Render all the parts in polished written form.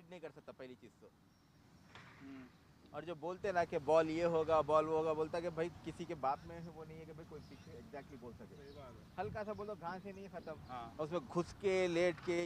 Read नहीं कर सकता पहली चीज़ तो। और जो बोलते ना कि बॉल ये होगा बॉल वो होगा, बोलता कि भाई किसी के बात में वो नहीं है कि भाई कोई पिच एग्जैक्टली बोल सके। सही बात है। हल्का सा बोलो घास ही नहीं है, खत्म। हाँ और उसमें घुस के लेट के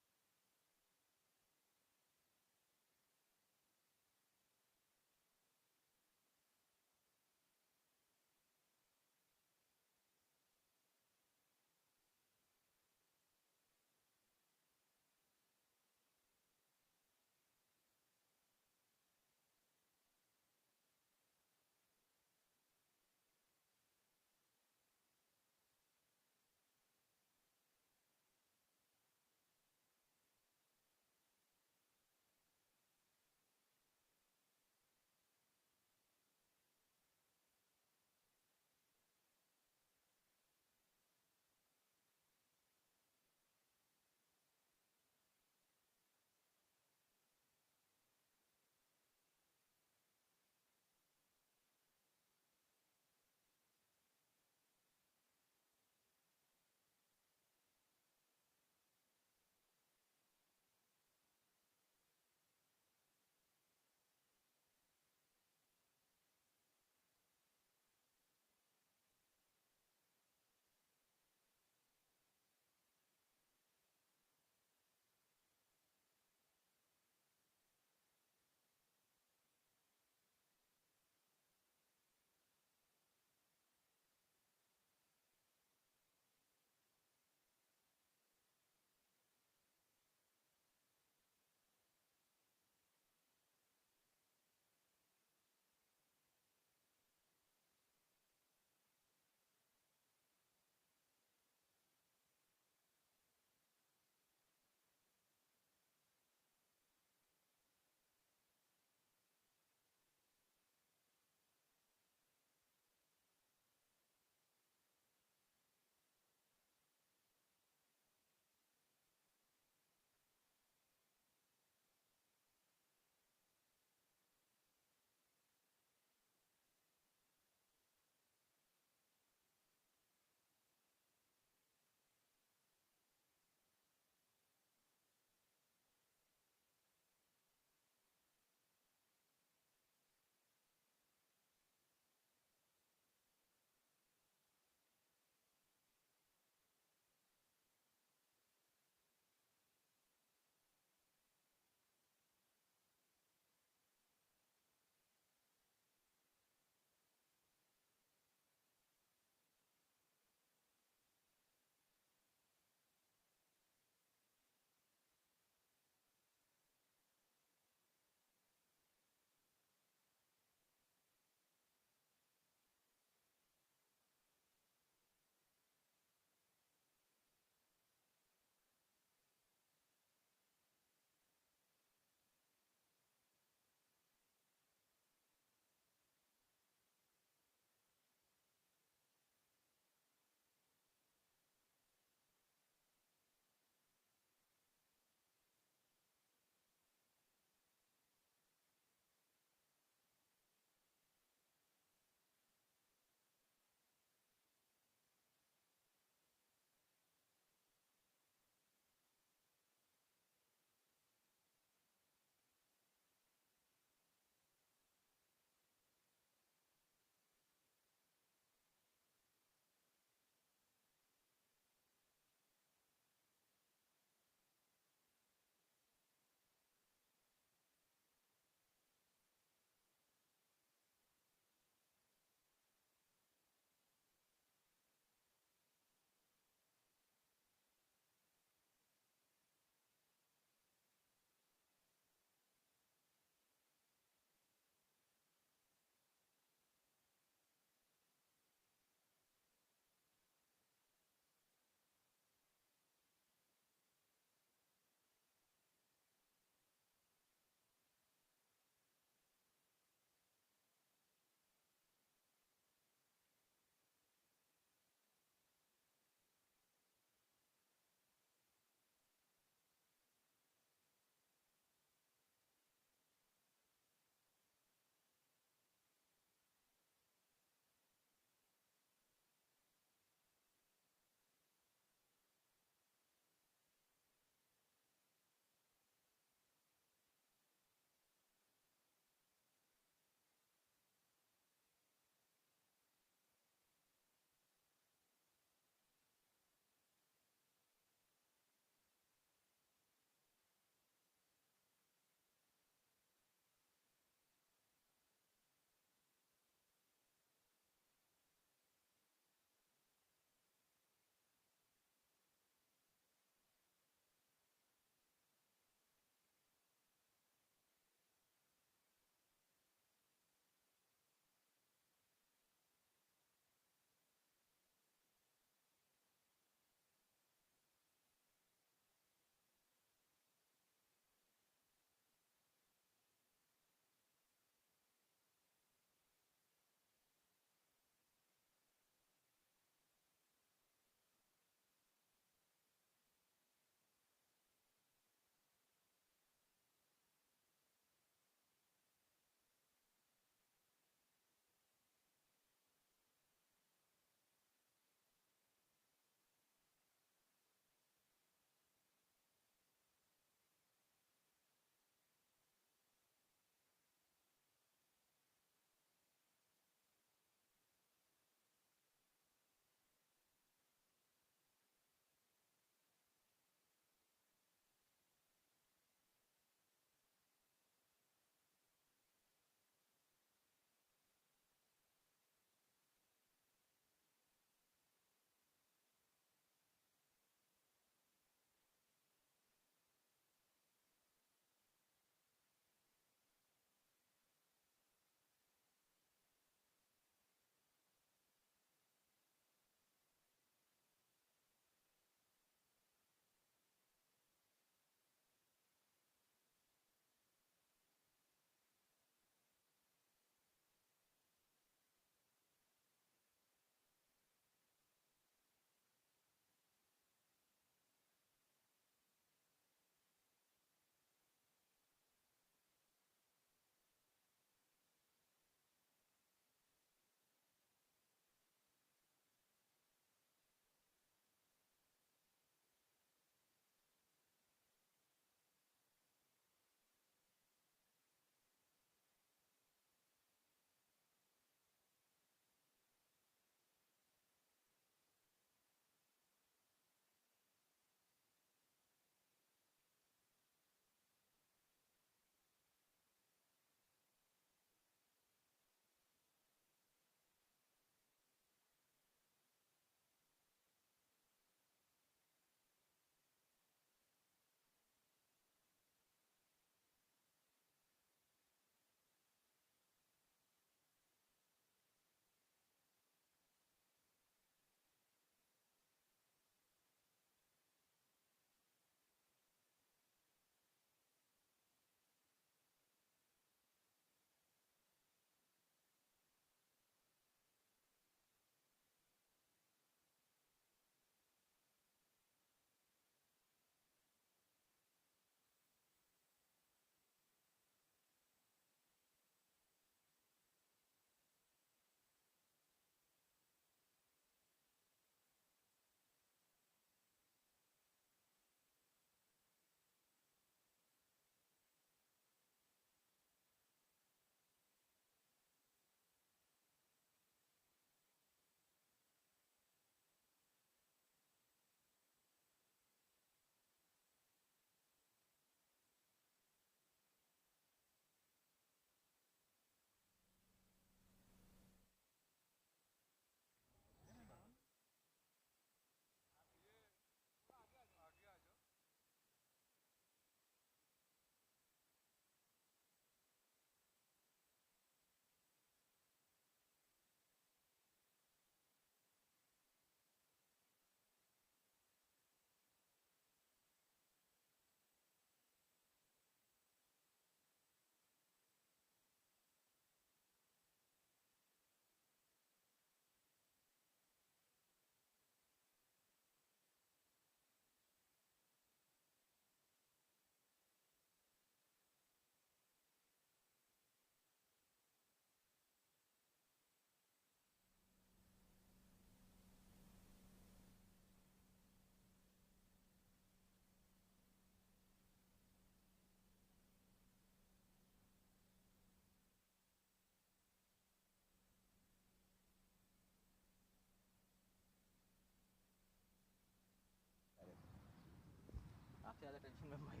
ज़्यादा टेंशन में भाई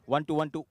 1 2 1 2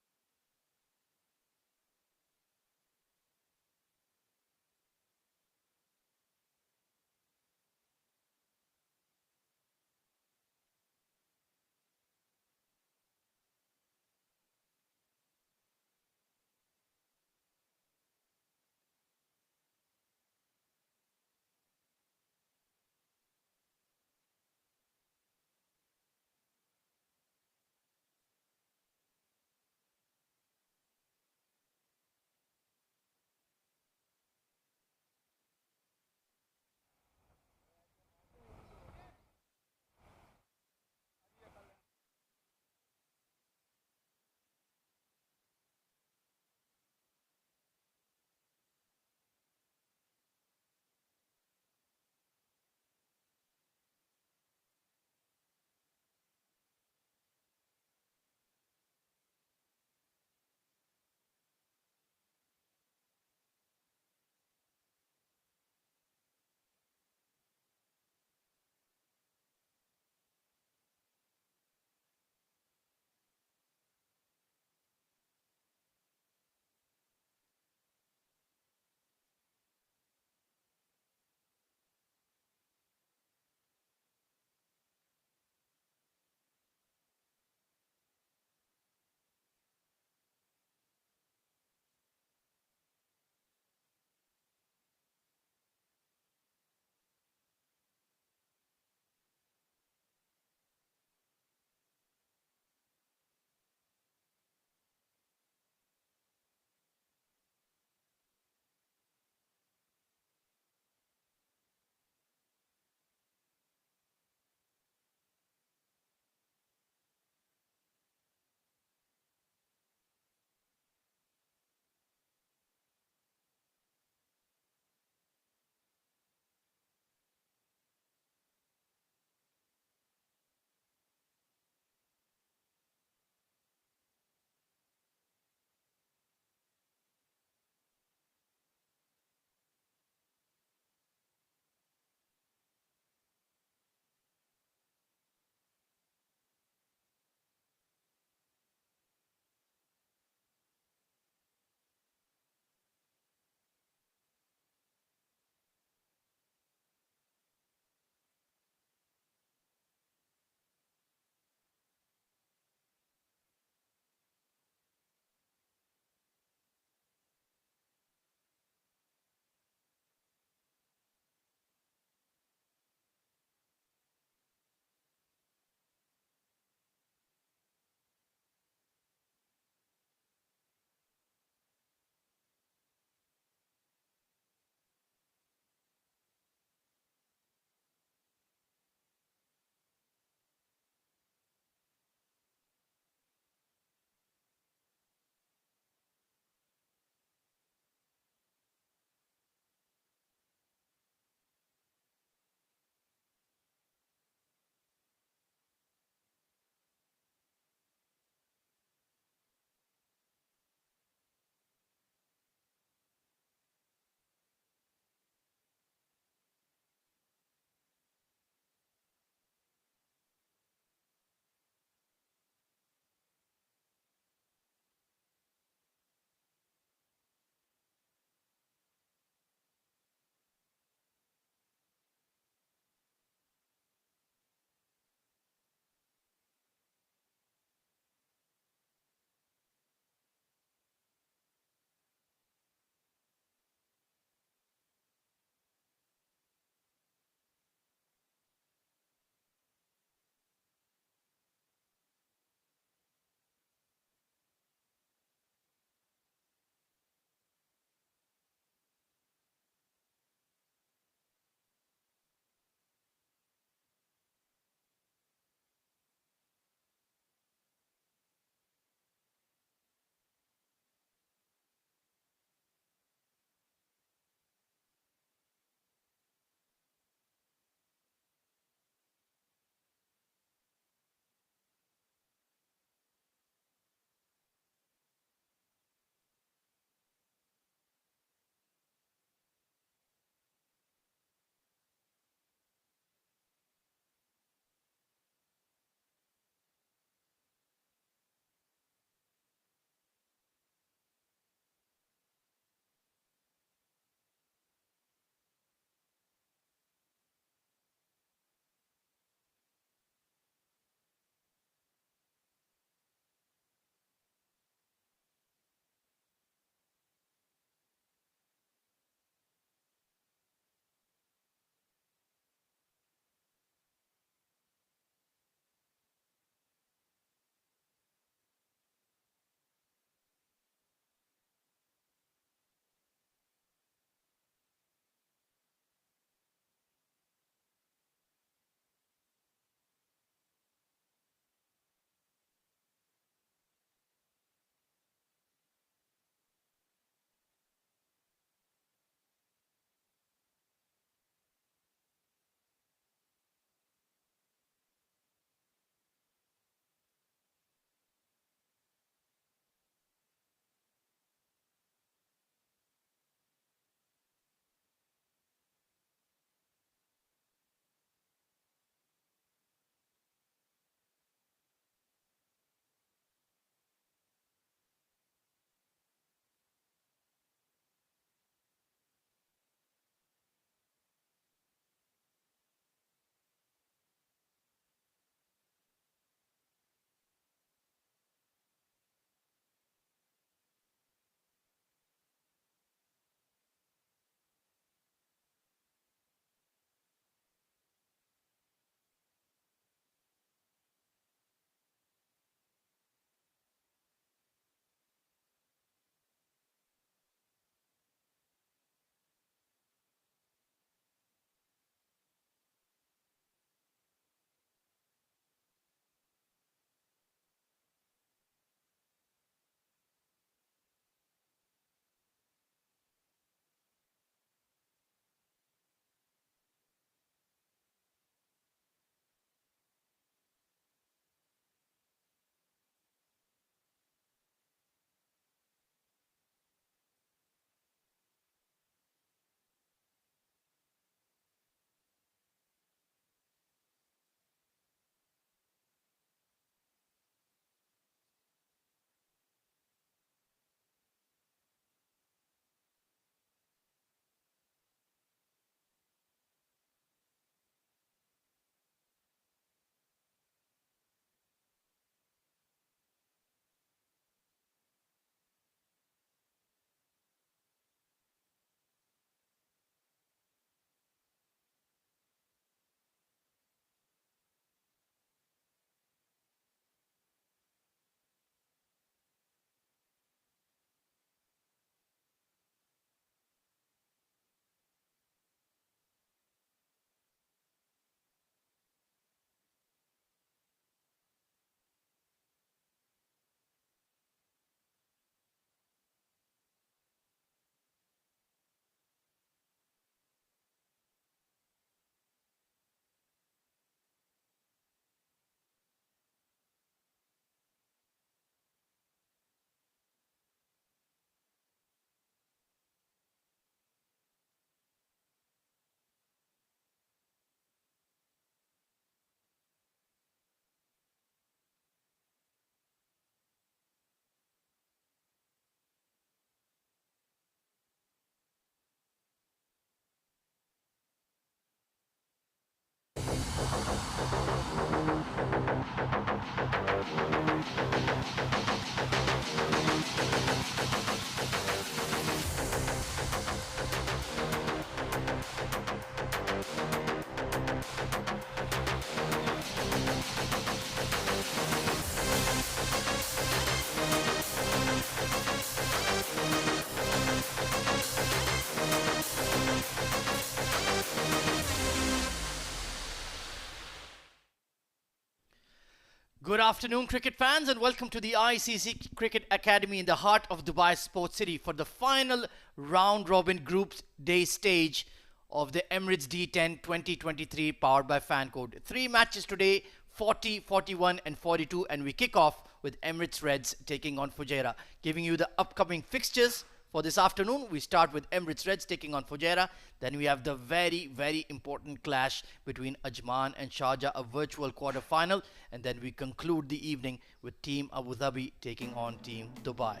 Good afternoon, cricket fans, and welcome to the ICC Cricket Academy in the heart of Dubai Sports City for the final round-robin group day stage of the Emirates D10 2023 powered by FanCode. 3 matches today, 40, 41 and 42, and we kick off with Emirates Reds taking on Fujairah. Giving you the upcoming fixtures for this afternoon, we start with Emirates Reds taking on Fujairah. Then we have the very, very important clash between Ajman and Sharjah, a virtual quarter-final. And then we conclude the evening with Team Abu Dhabi taking on Team Dubai.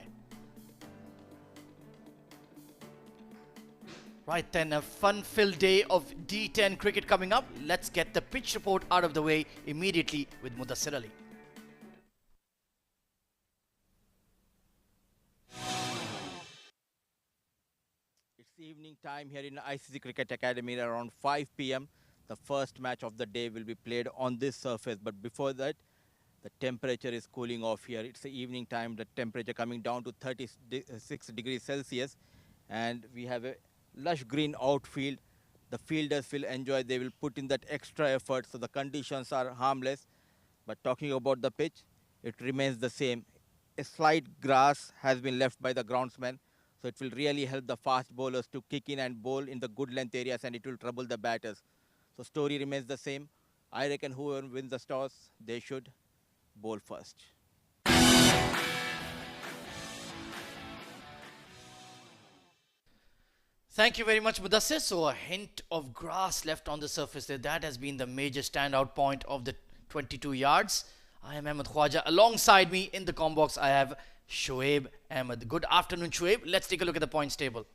Right then, a fun-filled day of D10 cricket coming up. Let's get the pitch report out of the way immediately with Mudassir Ali. It's evening time here in ICC Cricket Academy around 5 p.m. The first match of the day will be played on this surface. But before that, the temperature is cooling off here. It's the evening time, the temperature coming down to 36 degrees Celsius. And we have a lush green outfield. The fielders will enjoy. They will put in that extra effort. So the conditions are harmless. But talking about the pitch, it remains the same. A slight grass has been left by the groundsman. So it will really help the fast bowlers to kick in and bowl in the good length areas, and it will trouble the batters. So story remains the same. I reckon whoever wins the toss, they should bowl first. Thank you very much, Mudassir. So a hint of grass left on the surface there. That has been the major standout point of the 22 yards. I am Ahmed Khwaja. Alongside me in the comm box, I have Shoaib Ahmed. Good afternoon, Shoaib. Let's take a look at the points table.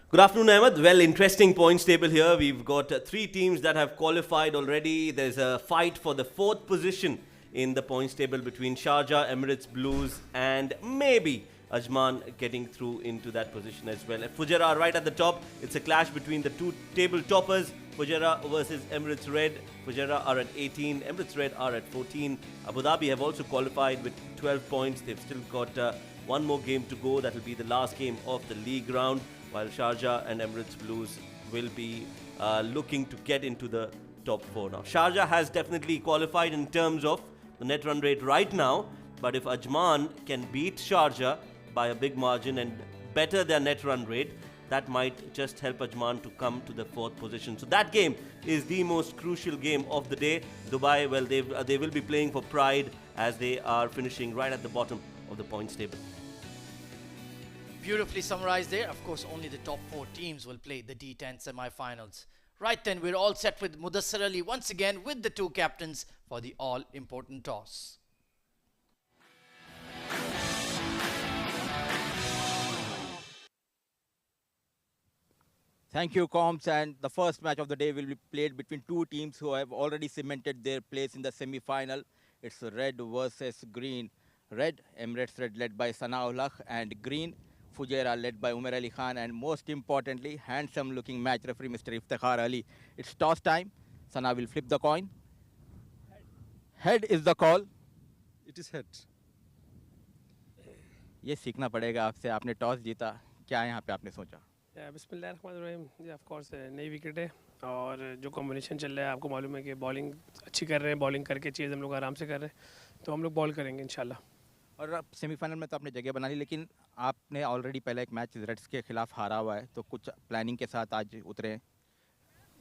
Good afternoon, Ahmed. Well, interesting points table here. We've got 3 teams that have qualified already. There's a fight for the 4th position in the points table between Sharjah, Emirates Blues and maybe Ajman getting through into that position as well. Fujairah are right at the top. It's a clash between the 2 table toppers. Fujairah versus Emirates Red. Fujairah are at 18. Emirates Red are at 14. Abu Dhabi have also qualified with 12 points. They've still got one more game to go. That will be the last game of the league round, while Sharjah and Emirates Blues will be looking to get into the top 4 now. Sharjah has definitely qualified in terms of the net run rate right now, but if Ajman can beat Sharjah by a big margin and better their net run rate, that might just help Ajman to come to the 4th position. So that game is the most crucial game of the day. Dubai, well, they will be playing for pride as they are finishing right at the bottom of the points table. Beautifully summarized there. Of course, only the top 4 teams will play the D10 semi-finals. Right then, we're all set with Mudassir Ali once again with the 2 captains for the all-important toss. Thank you, Combs. And the first match of the day will be played between 2 teams who have already cemented their place in the semi-final. It's red versus green. Red, Emirates Red led by Sanaul Haq, and green, Fujairah led by Umar Ali Khan, and most importantly, handsome-looking match referee Mr. Iftikhar Ali. It's toss time. Sana will flip the coin. Head is the call. It is head. ये सीखना पड़ेगा आपसे. आपने toss जीता. क्या यहाँ पे आपने सोचा? बिस्मिल्लाहिर्रहमानिर्रहीम जी, ऑफ कोर्स नई विकेट है और जो कॉम्बिनेशन चल रहा है आपको मालूम है कि बॉलिंग अच्छी कर रहे हैं. बॉलिंग करके चीज़ हम लोग आराम से कर रहे हैं, तो हम लोग बॉल करेंगे इंशाल्लाह. और अब सेमीफाइनल में तो आपने जगह बना ली, लेकिन आपने ऑलरेडी पहले एक मैच रेड्स के खिलाफ हारा हुआ है, तो कुछ प्लानिंग के साथ आज उतरे हैं.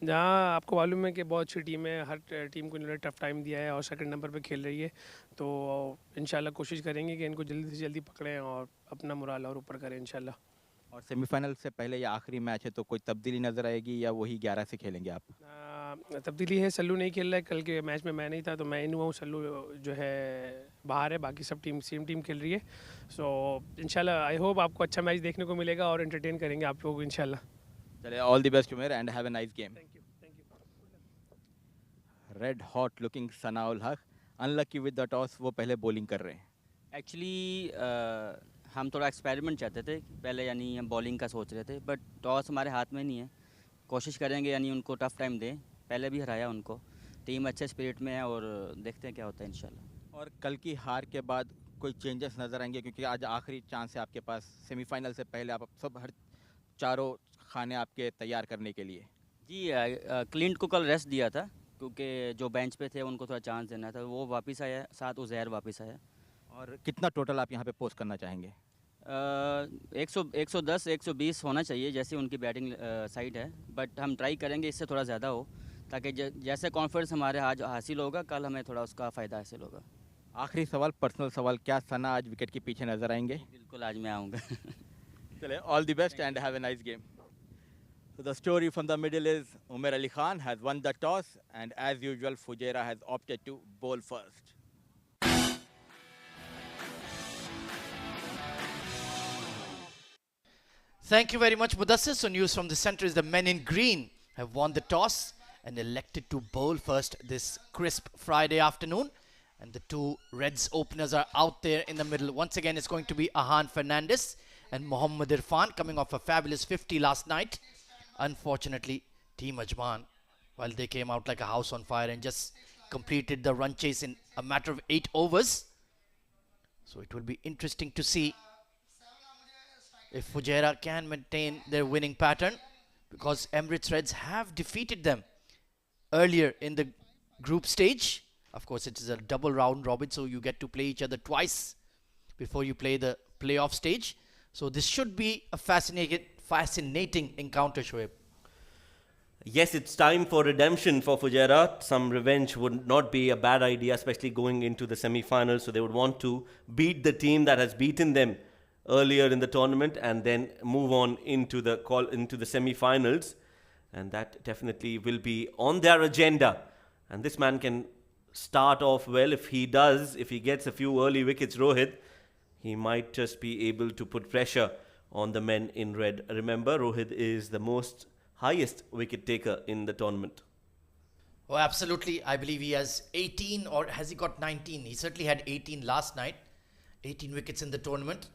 जहाँ आपको मालूम है कि बहुत अच्छी टीम है, हर टीम को इन्होंने टफ टाइम दिया है और सेकंड नंबर पे खेल रही है, तो इंशाल्लाह कोशिश करेंगे कि इनको जल्दी से जल्दी पकड़ें और अपना मुराल और ऊपर करें इंशाल्लाह. और सेमीफाइनल से पहले ये आखिरी मैच है, तो कोई तब्दीली नज़र आएगी या वही 11 से खेलेंगे आप? तब्दीली है, सल्लू नहीं खेल रहा है. कल के मैच में मैं नहीं था तो मैं इन हुआ हूँ. सल्लू जो है बाहर है, बाकी सब टीम सेम टीम खेल रही है. सो इंशाल्लाह आई होप आपको अच्छा मैच देखने को मिलेगा और एंटरटेन करेंगे आप लोग इंशाल्लाह. चलिए, all the best Umer and have a nice game. Thank you. Red hot looking Sanaul Haq unlucky with the toss. वो पहले बॉलिंग कर रहे हैं. एक्चुअली हम थोड़ा एक्सपेरिमेंट चाहते थे पहले, यानी हम बॉलिंग का सोच रहे थे, बट टॉस हमारे हाथ में नहीं है. कोशिश करेंगे यानी उनको टफ टाइम दें. पहले भी हराया उनको. टीम अच्छे स्पिरिट में है और देखते हैं क्या होता है इंशाल्लाह. और कल की हार के बाद कोई चेंजेस नज़र आएंगे, क्योंकि आज आखिरी चांस है आपके पास. सेमीफाइनल से पहले आप सब हर 4 खाने आपके तैयार करने के लिए. जी क्लिंट को कल रेस्ट दिया था क्योंकि जो बेंच पे थे उनको थोड़ा चांस देना था, वो वापस आया, साथ उज़ैर वापस आया। और कितना टोटल आप यहाँ पे पोस्ट करना चाहेंगे? 110 120 होना चाहिए जैसे उनकी बैटिंग साइड है, बट हम ट्राई करेंगे इससे थोड़ा ज़्यादा हो, ताकि जैसे कॉन्फिडेंस हमारे आज हासिल होगा, कल हमें थोड़ा उसका फ़ायदा हासिल होगा। आखिरी सवाल, पर्सनल सवाल, क्या सना आज विकेट के पीछे नजर आएंगे? बिल्कुल, आज मैं आऊँगा। चले, all the best and have a nice game. So the story from the middle is Umar Ali Khan has won the toss, and as usual Fujairah has opted to bowl first. Thank you very much, Mudassir. So news from the center is the men in green have won the toss and elected to bowl first this crisp Friday afternoon. And the two Reds openers are out there in the middle. Once again, it's going to be Ahan Fernandez and Mohammad Irfan, coming off a fabulous 50 last night. Unfortunately, Team Ajman, while they came out like a house on fire and just completed the run chase in a matter of 8 overs. So it will be interesting to see if Fujairah can maintain their winning pattern, because Emirates Reds have defeated them earlier in the group stage. Of course, it is a double round robin, so you get to play each other twice before you play the playoff stage. So this should be a fascinating encounter, Shoaib. Yes, it's time for redemption for Fujairah. Some revenge would not be a bad idea, especially going into the semi-finals. So they would want to beat the team that has beaten them earlier in the tournament and then move on into the semi-finals. And that definitely will be on their agenda. And this man can start off well. If he gets a few early wickets, Rohit, he might just be able to put pressure on the men in red. Remember, Rohit is the highest wicket taker in the tournament. Oh, absolutely. I believe he has 18, or has he got 19? He certainly had 18 last night. 18 wickets in the tournament.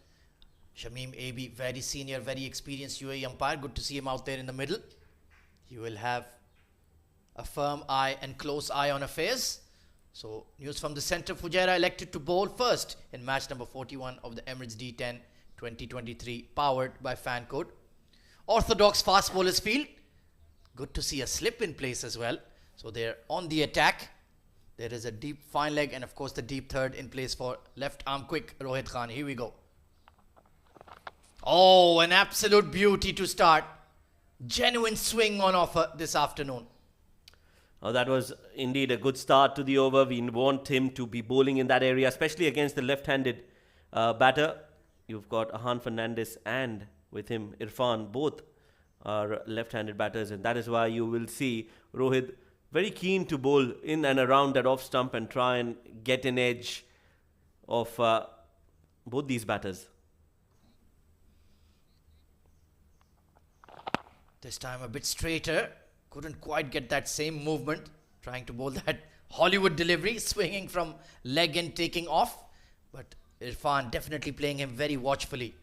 Shamim AB, very senior, very experienced UAE umpire. Good to see him out there in the middle. He will have a firm eye and close eye on affairs. So, news from the centre, Fujairah elected to bowl first in match number 41 of the Emirates D10 2023, powered by Fan Code. Orthodox fast bowlers field. Good to see a slip in place as well. So, they're on the attack. There is a deep fine leg and, of course, the deep third in place for left arm quick Rohit Khan. Here we go. Oh, an absolute beauty to start. Genuine swing on offer this afternoon. Oh, that was indeed a good start to the over. We want him to be bowling in that area, especially against the left-handed batter. You've got Ahan Fernandez and with him Irfan. Both are left-handed batters, and that is why you will see Rohit very keen to bowl in and around that off stump and try and get an edge of both these batters. This time a bit straighter. Couldn't quite get that same movement. Trying to bowl that Hollywood delivery, swinging from leg and taking off. But Irfan definitely playing him very watchfully.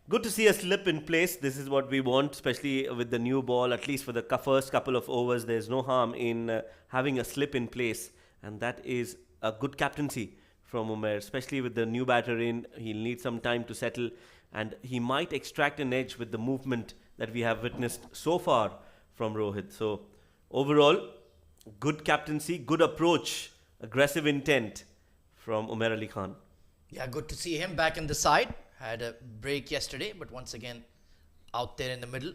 Good to see a slip in place. This is what we want, especially with the new ball. At least for the first couple of overs, there's no harm in having a slip in place. And that is a good captaincy from Umair, especially with the new batter in. He'll need some time to settle, and he might extract an edge with the movement that we have witnessed so far from Rohit. So overall, good captaincy, good approach, aggressive intent from Umar Ali Khan. Yeah, good to see him back in the side. Had a break yesterday, but once again out there in the middle.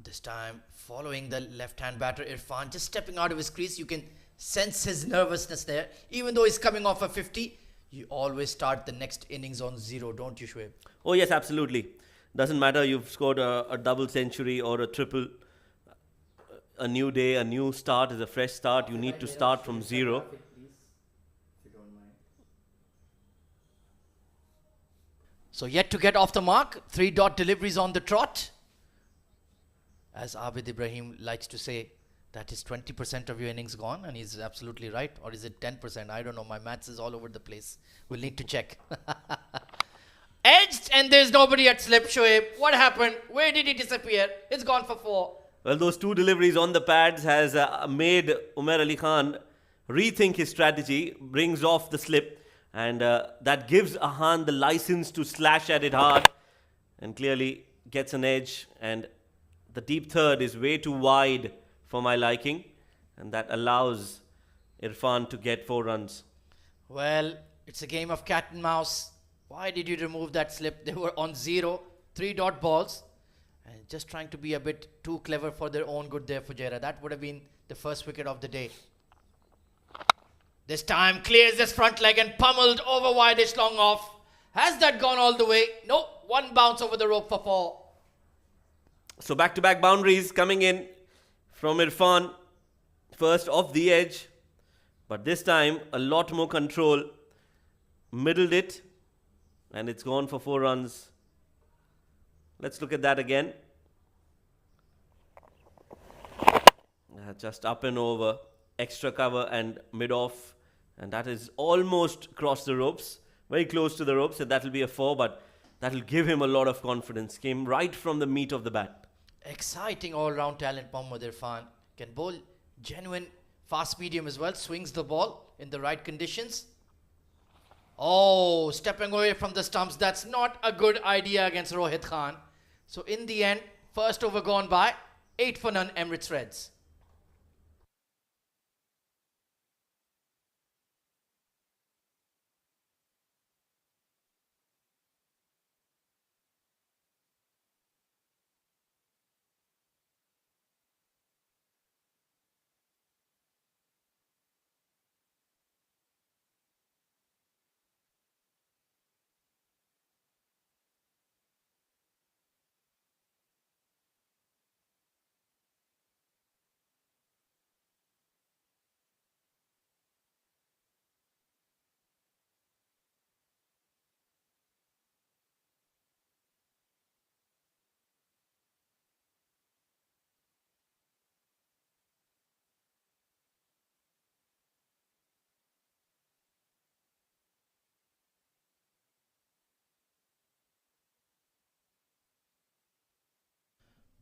This time following the left-hand batter Irfan, just stepping out of his crease. You can sense his nervousness there. Even though he's coming off a 50, you always start the next innings on 0, don't you, Shoaib? Oh yes, absolutely. Doesn't matter you've scored a double century or a triple. A new day, a new start is a fresh start. You need to start from 0. So yet to get off the mark, 3-dot deliveries on the trot. As Abid Ibrahim likes to say, that is 20% of your innings gone, and he's absolutely right. Or is it 10%? I don't know. My maths is all over the place. We'll need to check. Edged, and there's nobody at slip, Shoaib. What happened? Where did he disappear? It's gone for 4. Well, those 2 deliveries on the pads has made Umar Ali Khan rethink his strategy, brings off the slip, and that gives Ahan the license to slash at it hard and clearly gets an edge. And the deep third is way too wide for my liking, and that allows Irfan to get 4 runs. Well, it's a game of cat and mouse. Why did you remove that slip? They were on 0, 3-dot balls. And just trying to be a bit too clever for their own good there, Fujairah. That would have been the first wicket of the day. This time clears this front leg and pummeled over wide-ish long off. Has that gone all the way? No, one bounce over the rope for 4. So back-to-back boundaries coming in from Irfan. First off the edge, but this time a lot more control. Middled it, and it's gone for 4 runs. Let's look at that again. Just up and over, extra cover and mid-off, and that is almost crossed the ropes, very close to the ropes, and that will be a 4, but that will give him a lot of confidence. Came right from the meat of the bat. Exciting all-round talent, Mohammad Irfan. Can bowl genuine fast medium as well, swings the ball in the right conditions. Oh, stepping away from the stumps. That's not a good idea against Rohit Khan. So in the end, first over gone by, 8 for none, Emirates Reds.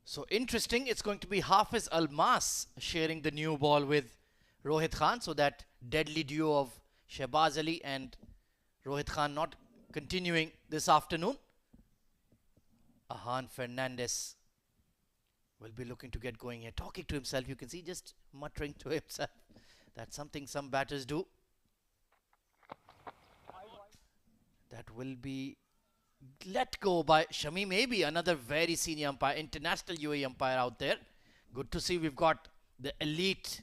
So interesting, it's going to be Hafiz Almas sharing the new ball with Rohit Khan. So that deadly duo of Shehbaz Ali and Rohit Khan not continuing this afternoon. Ahan Fernandez will be looking to get going here. Talking to himself, you can see just muttering to himself. That's something some batters do. That will be let go by Shami, maybe another very senior umpire, international UAE umpire out there. Good to see we've got the elite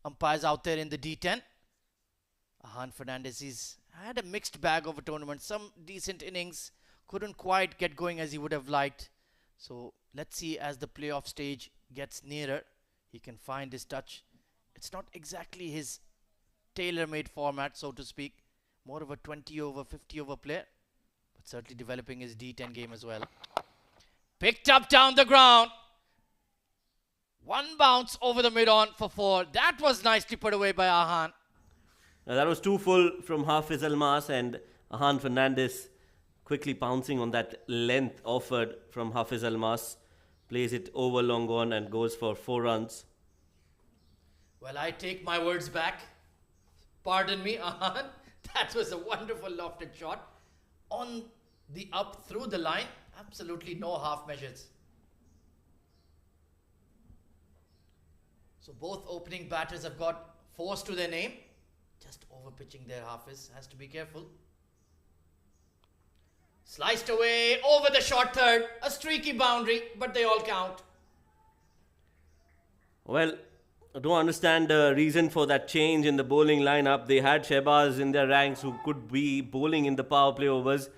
umpires out there in the D10. Ahan Fernandez has had a mixed bag of a tournament. Some decent innings, couldn't quite get going as he would have liked. So let's see as the playoff stage gets nearer, he can find his touch. It's not exactly his tailor-made format, so to speak. More of a 20 over, 50 over player. But certainly developing his D10 game as well. Picked up down the ground. One bounce over the mid-on for 4. That was nicely put away by Ahan. Now that was 2 full from Hafiz Almas, and Ahan Fernandez quickly pouncing on that length offered from Hafiz Almas. Plays it over long on and goes for 4 runs. Well, I take my words back. Pardon me, Ahan. That was a wonderful lofted shot. On the up through the line, absolutely no half measures. So both opening batters have got 4s to their name. Just over pitching their Hafiz, has to be careful. Sliced away over the short third, a streaky boundary, but they all count. Well, I don't understand the reason for that change in the bowling lineup. They had Shehbaz in their ranks who could be bowling in the power play overs.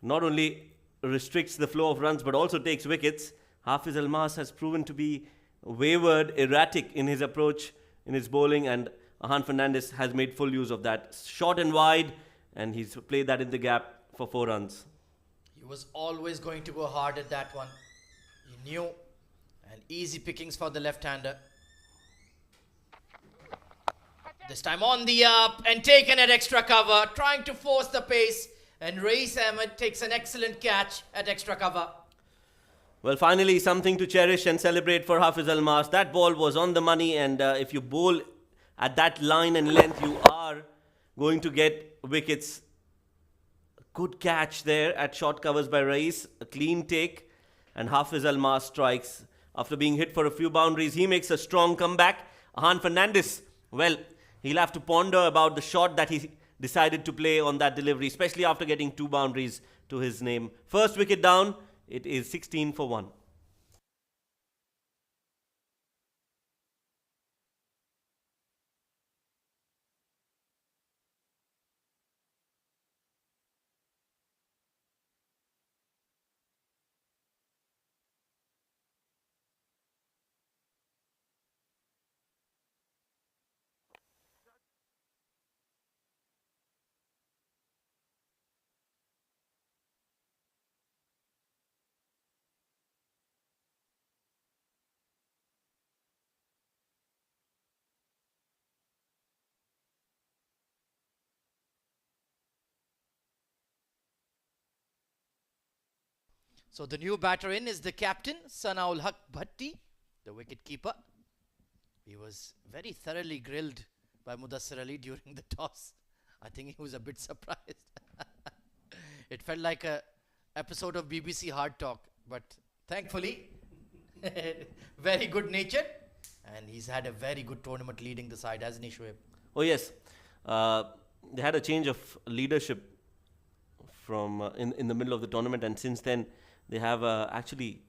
Not only restricts the flow of runs but also takes wickets. Hafiz Almas has proven to be wayward, erratic in his approach, in his bowling, and Ahan Fernandez has made full use of that. Short and wide, and he's played that in the gap for 4 runs. He was always going to go hard at that one. He knew. And easy pickings for the left-hander. This time on the up and taken at extra cover, trying to force the pace, and Reis Ahmed takes an excellent catch at extra cover. Well, finally something to cherish and celebrate for Hafiz Almas. That ball was on the money, and if you bowl at that line and length, you are going to get wickets. Good catch there at short covers by Reis, a clean take, and Hafiz Almas strikes After being hit for a few boundaries, he makes a strong comeback. Ahan Fernandez, well, he'll have to ponder about the shot that he decided to play on that delivery, especially after getting 2 boundaries to his name. First wicket down, it is 16 for 1. So the new batter in is the captain, Sanaul Haq Bhatti, the wicket keeper. He was very thoroughly grilled by Mudassir Ali during the toss. I think he was a bit surprised. It felt like a episode of BBC Hard Talk, but thankfully, very good natured, and he's had a very good tournament leading the side, hasn't he, Shoaib? Oh yes, they had a change of leadership from in the middle of the tournament, and since then they have actually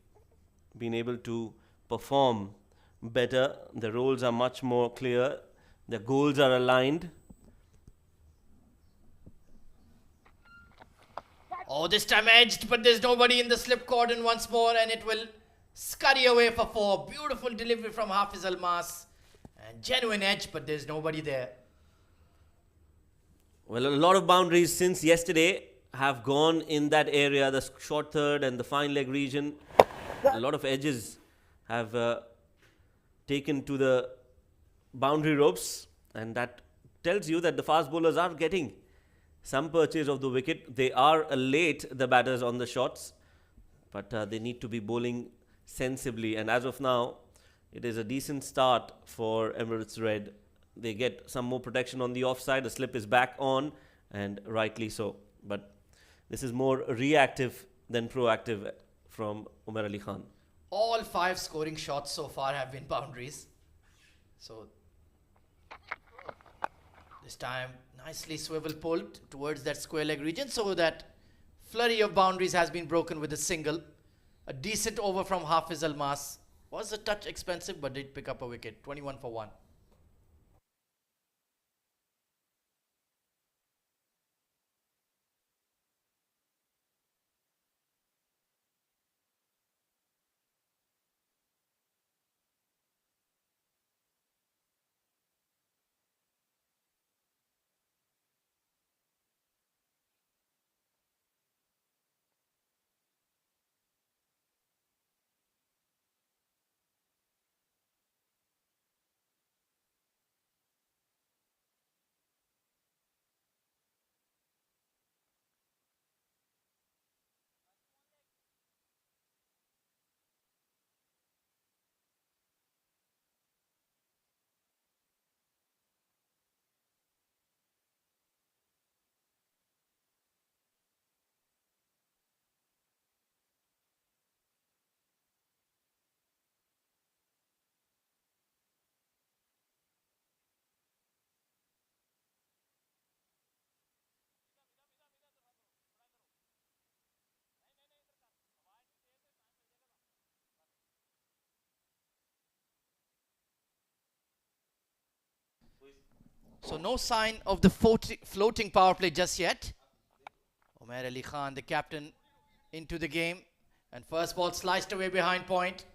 been able to perform better. The roles are much more clear. The goals are aligned. Oh, this time edged, but there's nobody in the slip cordon once more, and it will scurry away for 4. Beautiful delivery from Hafiz Almas, and genuine edge, but there's nobody there. Well, a lot of boundaries since yesterday have gone in that area, the short third and the fine leg region. A lot of edges have taken to the boundary ropes, and that tells you that the fast bowlers are getting some purchase of the wicket. They are late, the batters, on the shots, but they need to be bowling sensibly, and as of now it is a decent start for Emirates Red. They get some more protection on the offside. The slip is back on, and rightly so, but this is more reactive than proactive from Umar Ali Khan. All 5 scoring shots so far have been boundaries. So this time nicely swivel pulled towards that square leg region, so that flurry of boundaries has been broken with a single. A decent over from Hafiz Almas. Was a touch expensive, but did pick up a wicket. 21 for 1. So no sign of the floating power play just yet. Umar Ali Khan, the captain, into the game. And first ball sliced away behind point.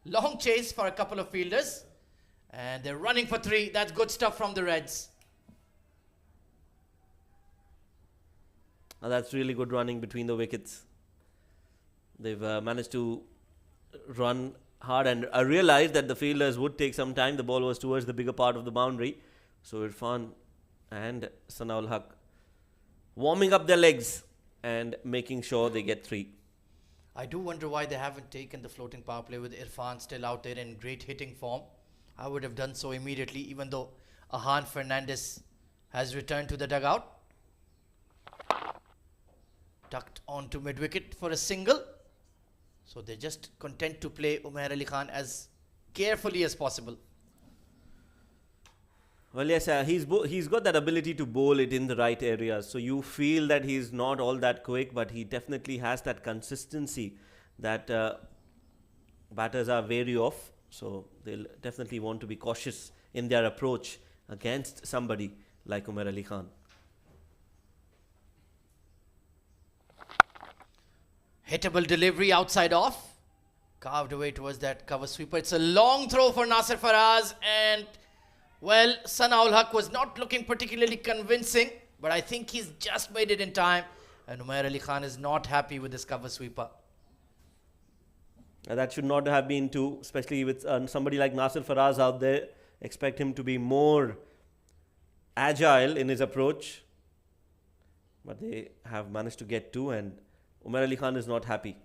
Long chase for a couple of fielders. And they're running for 3. That's good stuff from the Reds. That's really good running between the wickets. They've managed to run hard, and I realized that the fielders would take some time. The ball was towards the bigger part of the boundary. So Irfan and Sanaul Haq warming up their legs and making sure they get 3. I do wonder why they haven't taken the floating power play with Irfan still out there in great hitting form. I would have done so immediately, even though Ahan Fernandez has returned to the dugout. Tucked onto mid-wicket for a single. So they're just content to play Umair Ali Khan as carefully as possible. Well, yes, he's got that ability to bowl it in the right areas. So you feel that he's not all that quick, but he definitely has that consistency that batters are wary of. So they'll definitely want to be cautious in their approach against somebody like Umar Ali Khan. Hittable delivery outside off. Carved away towards that cover sweeper. It's a long throw for Nasir Faraz, and well, Sanaul Haq was not looking particularly convincing, but I think he's just made it in time, and Umair Ali Khan is not happy with this cover sweeper. That should not have been too, especially with somebody like Nasir Faraz out there. Expect him to be more agile in his approach, but they have managed to get two, and Umar Ali Khan is not happy.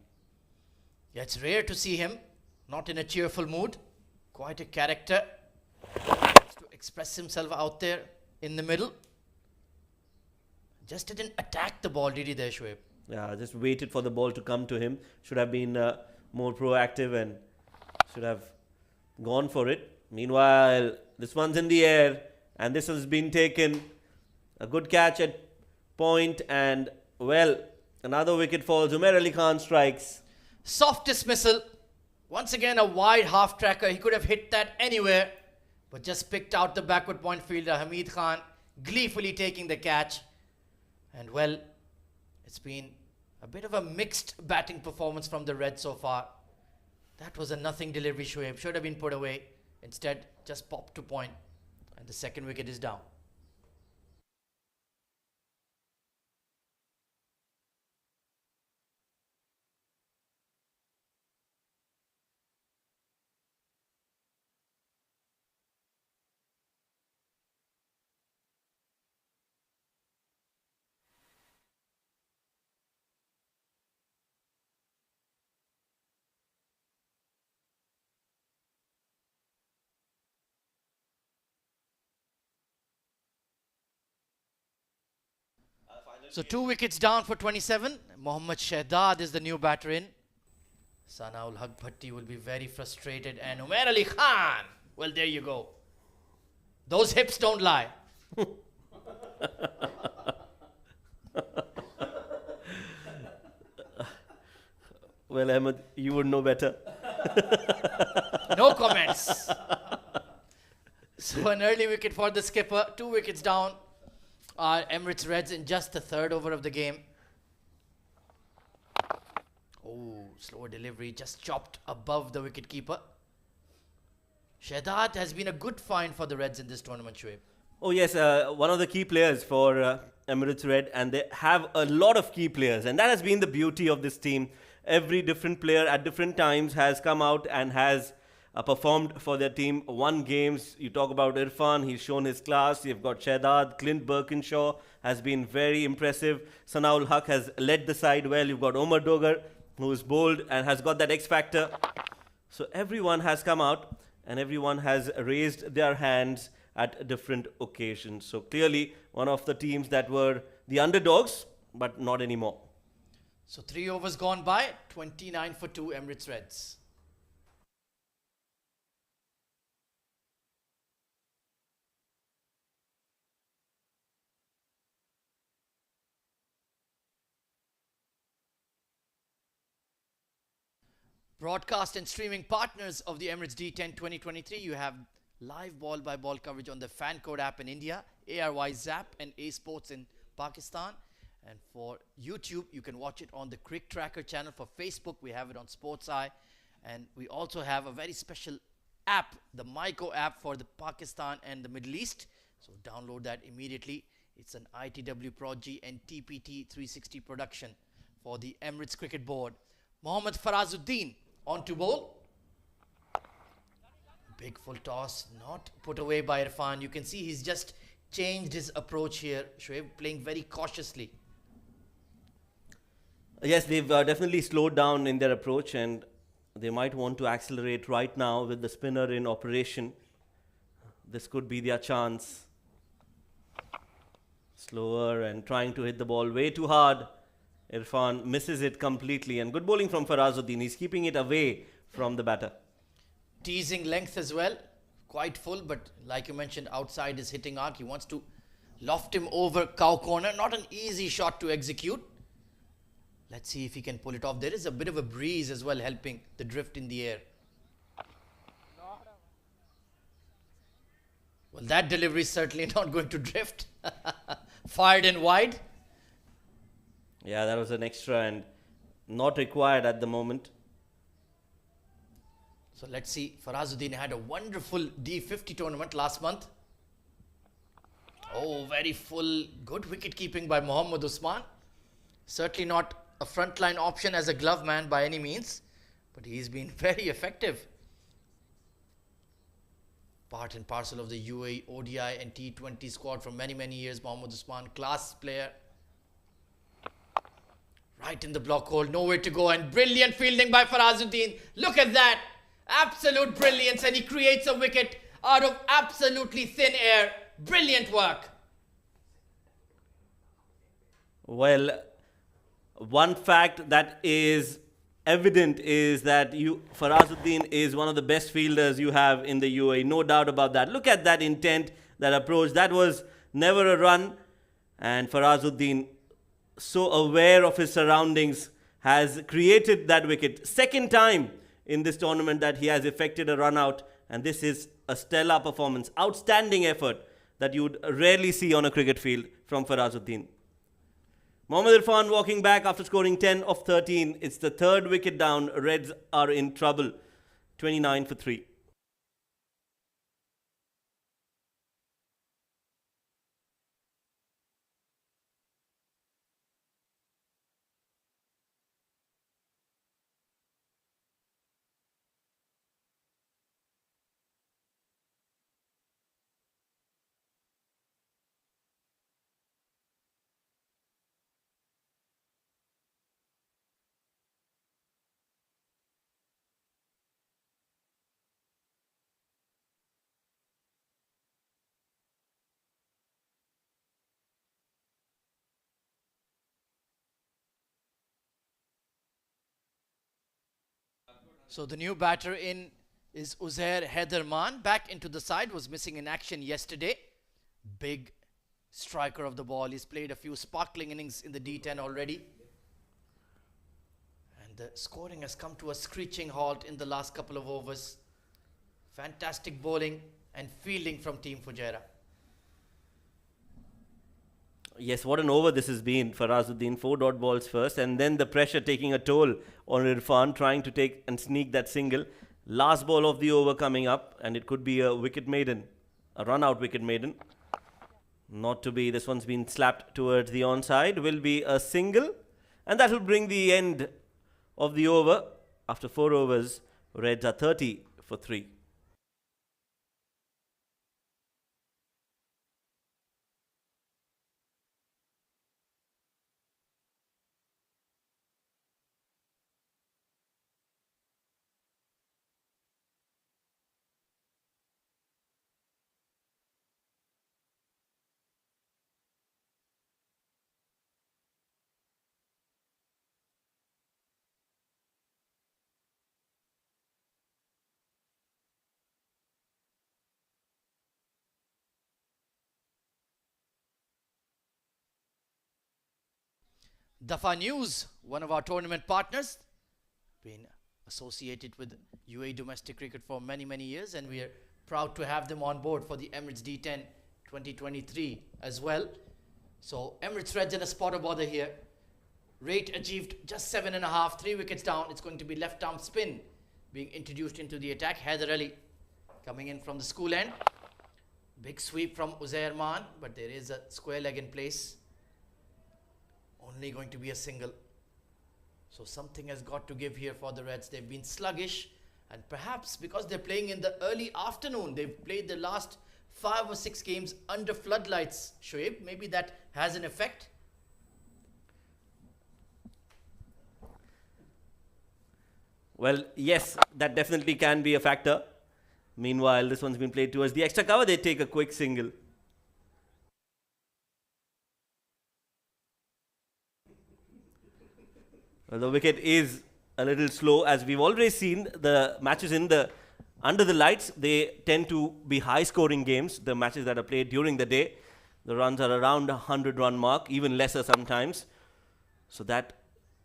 Yeah, it's rare to see him not in a cheerful mood. Quite a character. Has to express himself out there in the middle. Just didn't attack the ball, did he there, Shoaib? Yeah, just waited for the ball to come to him. Should have been more proactive and should have gone for it. Meanwhile, this one's in the air and this has been taken. A good catch at point, and well, another wicket falls. Umair Ali Khan strikes. Soft dismissal. Once again, a wide half tracker. He could have hit that anywhere, but just picked out the backward point fielder, Hamid Khan, gleefully taking the catch. And well, it's been a bit of a mixed batting performance from the Reds so far. That was a nothing delivery, Shoaib. Should have been put away. Instead, just popped to point, and the second wicket is down. So 2 wickets down for 27. Mohammad Shahdad is the new batter in. Sanaul Haq Bhatti will be very frustrated. And Umair Ali Khan, well, there you go. Those hips don't lie. Well, Ahmed, you would know better. No comments. So an early wicket for the skipper. 2 wickets down. Emirates Reds in just the third over of the game. Oh, slower delivery, just chopped above the wicketkeeper. Shahdad has been a good find for the Reds in this tournament, Shoaib. Oh yes, one of the key players for Emirates Red, and they have a lot of key players, and that has been the beauty of this team. Every different player at different times has come out and has performed for their team, won games. You talk about Irfan, he's shown his class. You've got Shahdad, Clint Birkinshaw has been very impressive. Sanaul Haq has led the side well. You've got Omar Dogar, who is bold and has got that X factor. So everyone has come out and everyone has raised their hands at different occasions. So clearly one of the teams that were the underdogs, but not anymore. So 3 overs gone by, 29 for 2 Emirates Reds. Broadcast and streaming partners of the Emirates D10 2023. You have live ball-by-ball coverage on the Fan Code app in India, ARY Zap and A Sports in Pakistan. And for YouTube, you can watch it on the CricTracker channel. For Facebook, we have it on Sports Eye. And we also have a very special app, the Myco app for the Pakistan and the Middle East. So download that immediately. It's an ITW Prodigy and TPT 360 production for the Emirates Cricket Board. Mohammad Farazuddin on to bowl. Big full toss, not put away by Irfan. You can see he's just changed his approach here. Shoaib playing very cautiously. Yes, they've definitely slowed down in their approach, and they might want to accelerate right now with the spinner in operation. This could be their chance. Slower and trying to hit the ball way too hard. Irfan misses it completely. And good bowling from Farazuddin. He's keeping it away from the batter. Teasing length as well. Quite full, but like you mentioned, outside his hitting arc. He wants to loft him over cow corner. Not an easy shot to execute. Let's see if he can pull it off. There is a bit of a breeze as well helping the drift in the air. Well, that delivery is certainly not going to drift. Fired and wide. Yeah, that was an extra and not required at the moment. So let's see. Farazuddin had a wonderful D50 tournament last month. Oh, very full. Good wicket keeping by Mohammad Usman. Certainly not a frontline option as a glove man by any means, but he's been very effective. Part and parcel of the UAE ODI and T20 squad for many, many years. Mohammad Usman, class player. Right in the block hole, nowhere to go, and brilliant fielding by Farazuddin. Look at that. Absolute brilliance, and he creates a wicket out of absolutely thin air. Brilliant work. Well, one fact that is evident is that Farazuddin is one of the best fielders you have in the UAE. No doubt about that. Look at that intent, that approach. That was never a run. And Farazuddin, so aware of his surroundings, has created that wicket. Second time in this tournament that he has effected a run out. And this is a stellar performance. Outstanding effort that you would rarely see on a cricket field from Farazuddin. Mohammad Irfan walking back after scoring 10 of 13. It's the third wicket down. Reds are in trouble. 29 for 3. So the new batter in is Uzair Haidarman. Back into the side, was missing in action yesterday. Big striker of the ball. He's played a few sparkling innings in the D10 already. And the scoring has come to a screeching halt in the last couple of overs. Fantastic bowling and fielding from Team Fujairah. Yes, what an over this has been. Farazuddin, 4 dot balls first, and then the pressure taking a toll on Irfan, trying to take and sneak that single. Last ball of the over coming up, and it could be a wicket maiden, a run-out wicket maiden. Not to be. This one's been slapped towards the onside. Will be a single, and that will bring the end of the over. After 4 overs, Reds are 30 for 3. Dafa News, one of our tournament partners, been associated with UAE domestic cricket for many, many years, and we are proud to have them on board for the Emirates D10 2023 as well. So Emirates Reds in a spot of bother here. Rate achieved just 7.5, 3 wickets down. It's going to be left arm spin being introduced into the attack. Haider Ali coming in from the school end. Big sweep from Uzair Man, but there is a square leg in place. Only going to be a single. So something has got to give here for the Reds. They've been sluggish, and perhaps because they're playing in the early afternoon, they've played the last 5 or 6 games under floodlights, Shoaib. Maybe that has an effect. Well, yes, that definitely can be a factor. Meanwhile, this one's been played towards the extra cover. They take a quick single. Well, the wicket is a little slow, as we've already seen. The matches under the lights, they tend to be high-scoring games. The matches that are played during the day, the runs are around 100-run mark, even lesser sometimes. So that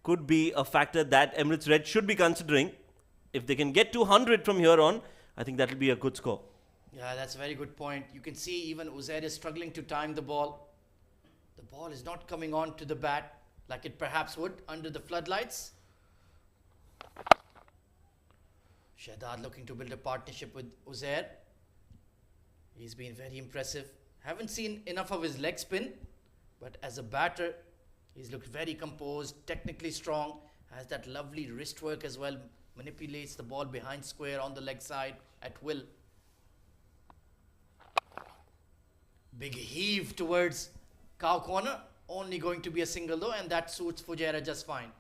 could be a factor that Emirates Red should be considering. If they can get to 100 from here on, I think that will be a good score. Yeah, that's a very good point. You can see even Uzair is struggling to time the ball. The ball is not coming on to the bat like it perhaps would under the floodlights. Shahzad looking to build a partnership with Uzair. He's been very impressive. Haven't seen enough of his leg spin, but as a batter, he's looked very composed, technically strong, has that lovely wrist work as well, manipulates the ball behind square on the leg side at will. Big heave towards cow corner, only going to be a single though, and that suits Fujairah just fine.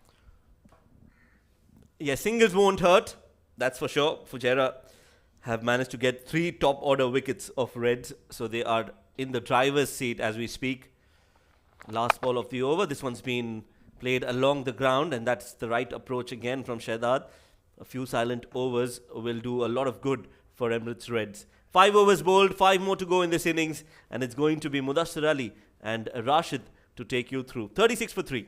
Yeah, singles won't hurt, that's for sure. Fujairah have managed to get 3 top order wickets of Reds, so they are in the driver's seat as we speak. Last ball of the over, this one's been played along the ground, and that's the right approach again from Shahzad. A few silent overs will do a lot of good for Emirates Reds. 5 overs bowled, 5 more to go in this innings, and it's going to be Mudassir Ali and Rashid to take you through. 36 for 3.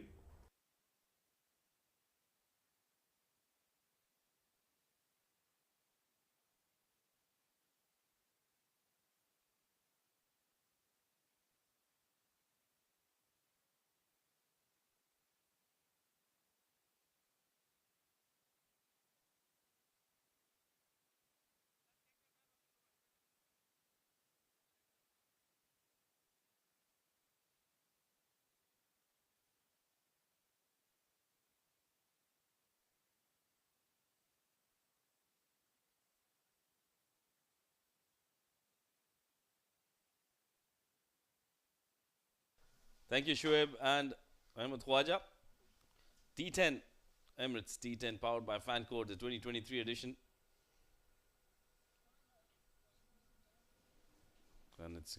Thank you, Shoaib and Ahmed Khwaja. D10, Emirates D10, powered by Fancode, the 2023 edition. And it's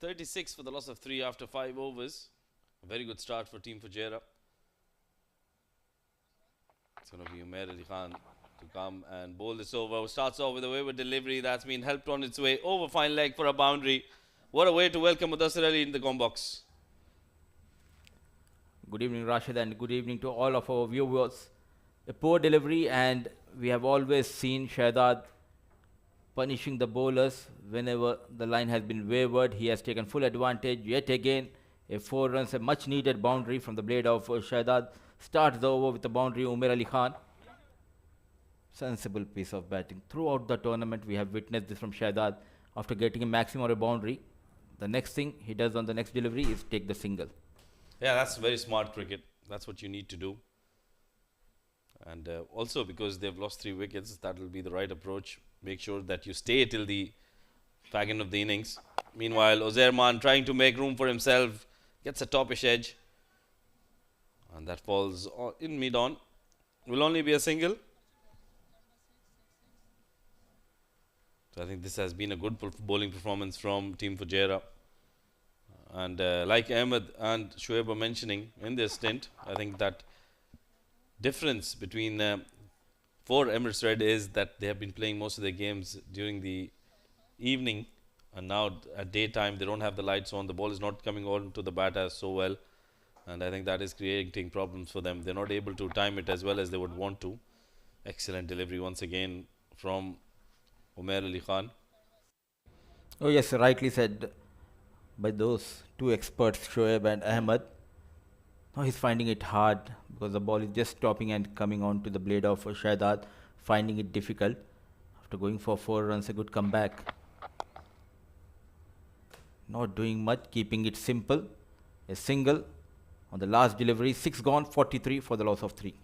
36 for the loss of 3 after 5 overs. A very good start for Team Fujairah. It's going to be Umair Ali Khan to come and bowl this over. Starts off with a wayward delivery that's been helped on its way over fine leg for a boundary. What a way to welcome Mudassir Ali in the com box. Good evening, Rashid, and good evening to all of our viewers. A poor delivery, and we have always seen Shahzad punishing the bowlers whenever the line has been wavered. He has taken full advantage. Yet again, a 4 runs, a much needed boundary from the blade of Shahzad. Starts the over with the boundary, Umair Ali Khan. Sensible piece of batting. Throughout the tournament, we have witnessed this from Shahzad. After getting a maximum or a boundary, the next thing he does on the next delivery is take the single. Yeah, that's very smart cricket. That's what you need to do. And also because they've lost 3 wickets, that will be the right approach. Make sure that you stay till the fag end of the innings. Meanwhile, Uzair Khan trying to make room for himself, gets a topish edge. And that falls in mid-on. Will only be a single. So I think this has been a good bowling performance from Team Fujairah. And like Ahmed and Shoaib were mentioning in this stint, I think that difference between for Emirates Red is that they have been playing most of their games during the evening, and now at daytime they don't have the lights on. The ball is not coming on to the batter so well, and I think that is creating problems for them. They're not able to time it as well as they would want to. Excellent delivery once again from Umair Ali Khan. Oh yes, rightly said by those 2 experts, Shoaib and Ahmed. Now he's finding it hard because the ball is just stopping and coming on to the blade of Shahzad, finding it difficult. After going for 4 runs, a good comeback. Not doing much, keeping it simple. A single on the last delivery, 6 gone, 43 for the loss of 3.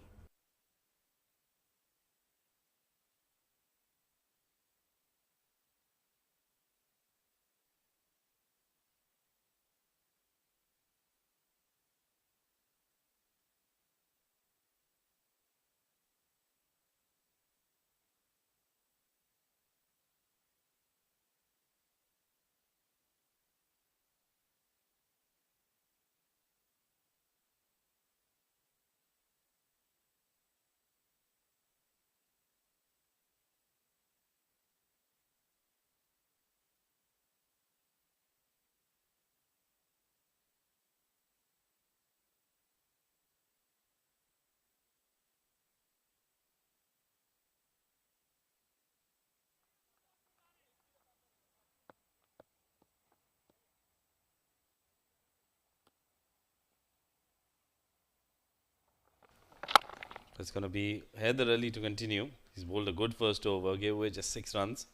it's going to be Haider Ali to continue. He's bowled a good first over, gave away just 6 runs,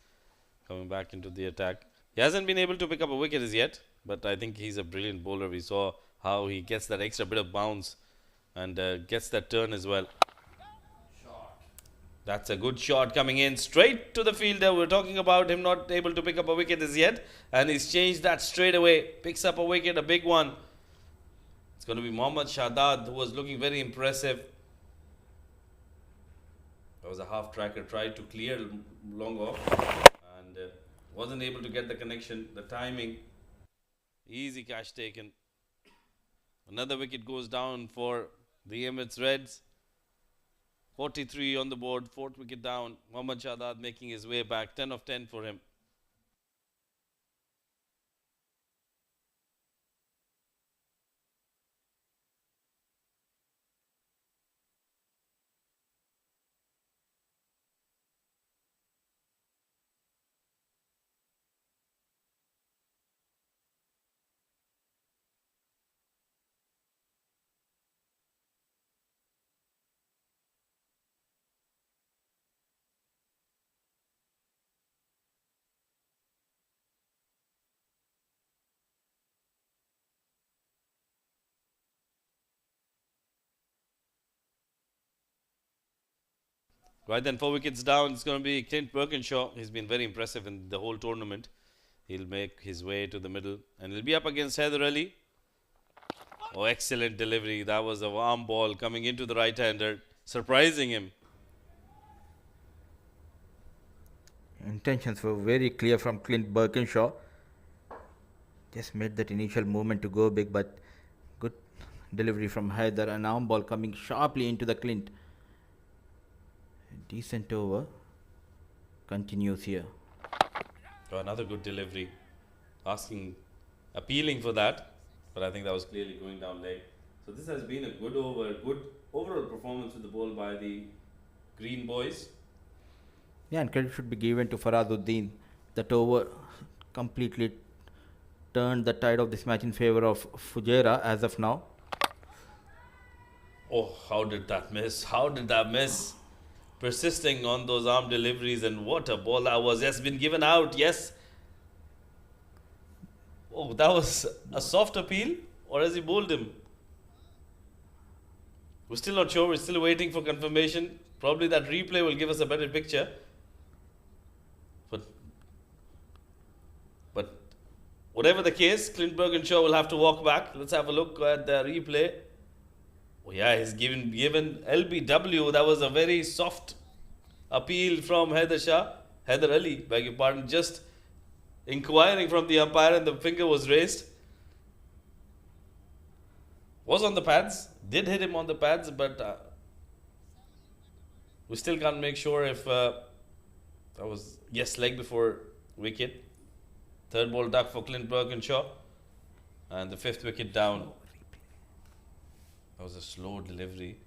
coming back into the attack. He hasn't been able to pick up a wicket as yet, but I think he's a brilliant bowler. We saw how he gets that extra bit of bounce and gets that turn as well. That's a good shot coming in straight to the fielder. We're talking about him not able to pick up a wicket as yet, and he's changed that straight away. Picks up a wicket, a big one. It's going to be Mohammad Shahzad, who was looking very impressive. That was a half tracker, tried to clear long off and wasn't able to get the connection, the timing. Easy catch taken. Another wicket goes down for the Emirates Reds. 43 on the board, 4th wicket down. Mohammad Shahzad making his way back. 10 of 10 for him. Right then, 4 wickets down. It's going to be Clint Birkinshaw. He's been very impressive in the whole tournament. He'll make his way to the middle and he'll be up against Haider Ali. Oh, excellent delivery. That was a warm ball coming into the right-hander, surprising him. Intentions were very clear from Clint Birkinshaw. Just made that initial movement to go big, but good delivery from Haider. An arm ball coming sharply into the Clint. Decent over. Continues here. Oh, another good delivery. Appealing for that. But I think that was clearly going down leg. So this has been a good over, good overall performance with the ball by the Green Boys. Yeah, and credit should be given to Faraduddin. That over completely turned the tide of this match in favor of Fujairah as of now. Oh, how did that miss? How did that miss? Persisting on those arm deliveries, and what a ball that was. Yes, been given out, yes. Oh, that was a soft appeal, or has he bowled him? We're still not sure. We're still waiting for confirmation. Probably that replay will give us a better picture. But whatever the case, Clint Birkinshaw will have to walk back. Let's have a look at the replay. Oh yeah, he's given LBW. That was a very soft appeal from Haider Ali, beg your pardon, just inquiring from the umpire and the finger was raised. Was on the pads, did hit him on the pads, but we still can't make sure if that was, yes, leg before wicket. 3rd ball duck for Clint Birkinshaw and the 5th wicket down. That was a slow delivery.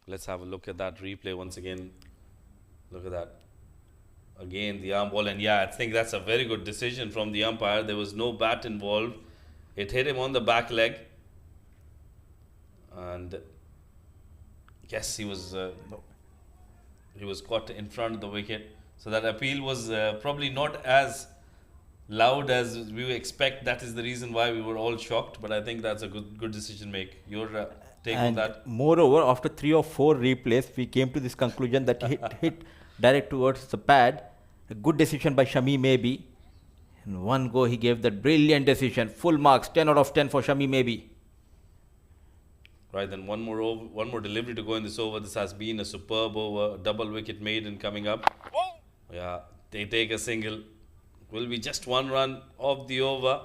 Let's have a look at that replay once again. Look at that. Again, the arm ball. And yeah, I think that's a very good decision from the umpire. There was no bat involved. It hit him on the back leg. And yes, he was caught in front of the wicket. So that appeal was probably not as loud as we expect. That is the reason why we were all shocked. But I think that's a good decision make. Your take on that? Moreover, after 3 or 4 replays, we came to this conclusion that hit direct towards the pad. A good decision by Shami Maybe. In one go, he gave that brilliant decision. Full marks, 10 out of 10 for Shami Maybe. Right, then one more delivery to go in this over. This has been a superb over. Double wicket maiden coming up. Yeah, they take a single. Will be just 1 run off the over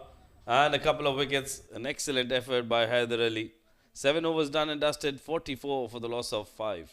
and a couple of wickets. An excellent effort by Haider Ali. 7 overs done and dusted. 44 for the loss of 5.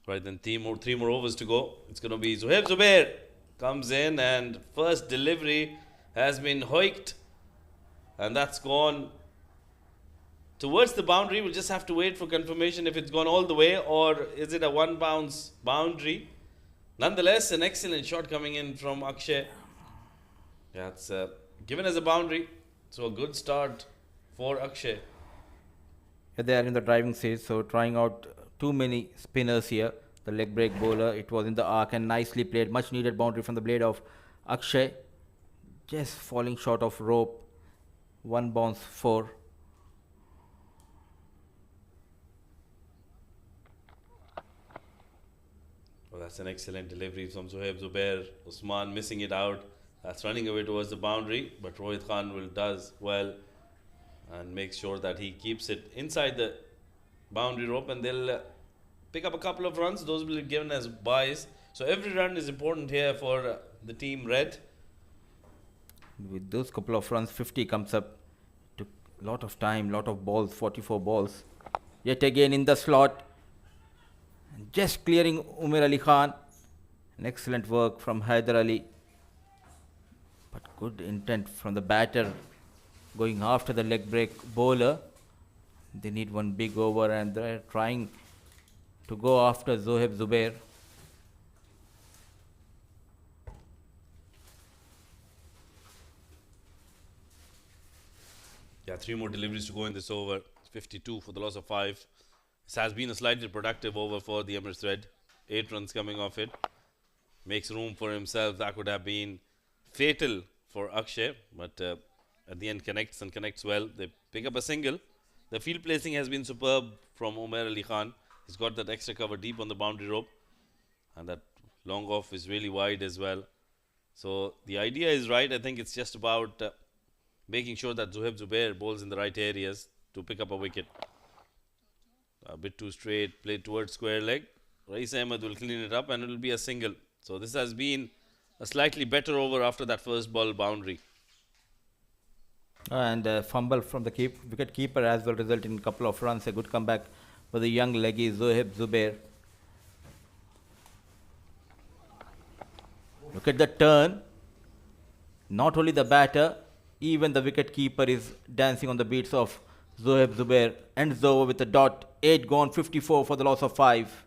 Right, then three more overs to go. It's going to be Zohaib Zubair comes in, and first delivery has been hoiked, and that's gone towards the boundary. We'll just have to wait for confirmation if it's gone all the way or is it a one bounce boundary. Nonetheless, an excellent shot coming in from Akshay. Yeah, it's given as a boundary, so a good start for Akshay. Yeah, they are in the driving seat, so trying out too many spinners here. The leg break bowler, it was in the arc and nicely played. Much needed boundary from the blade of Akshay. Just falling short of rope. One bounce, 4. Well, that's an excellent delivery from Zohaib Zubair. Usman missing it out. That's running away towards the boundary, but Rohit Khan does well and makes sure that he keeps it inside the boundary rope, and they'll pick up a couple of runs. Those will be given as buys. So every run is important here for the team red. With those couple of runs, 50 comes up. Took a lot of time, lot of balls, 44 balls. Yet again in the slot. Just clearing Umar Ali Khan. An excellent work from Haider Ali. But good intent from the batter. Going after the leg break bowler. They need one big over and they're trying to go after Zohaib Zubair. Yeah, 3 more deliveries to go in this over. 52 for the loss of 5. This has been a slightly productive over for the Emirates Red. 8 runs coming off it. Makes room for himself. That could have been fatal for Akshay, but at the end connects and connects well. They pick up a single. The field placing has been superb from Umar Ali Khan. He's got that extra cover deep on the boundary rope, and that long off is really wide as well. So the idea is right. I think it's just about making sure that Zohaib Zubair bowls in the right areas to pick up a wicket. A bit too straight, played towards square leg. Rais Ahmed will clean it up and it will be a single. So this has been a slightly better over after that first ball boundary. And fumble from the wicket keeper as well result in a couple of runs. A good comeback for the young leggy Zohaib Zubair. Look at the turn. Not only the batter, even the wicket keeper is dancing on the beats of Zohaib Zubair. Ends the over with a dot. 8 gone, 54 for the loss of 5.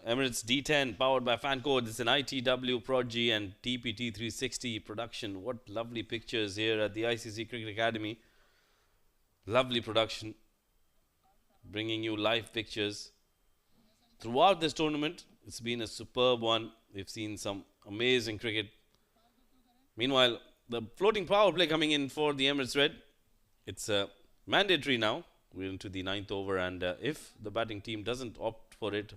Emirates D10 powered by Fancode. It's an ITW Prodigy and TPT 360 production. What lovely pictures here at the ICC Cricket Academy. Lovely production. Bringing you live pictures. Throughout this tournament, it's been a superb one. We've seen some amazing cricket. Meanwhile, the floating power play coming in for the Emirates Red. It's mandatory now. We're into the 9th over, and if the batting team doesn't opt for it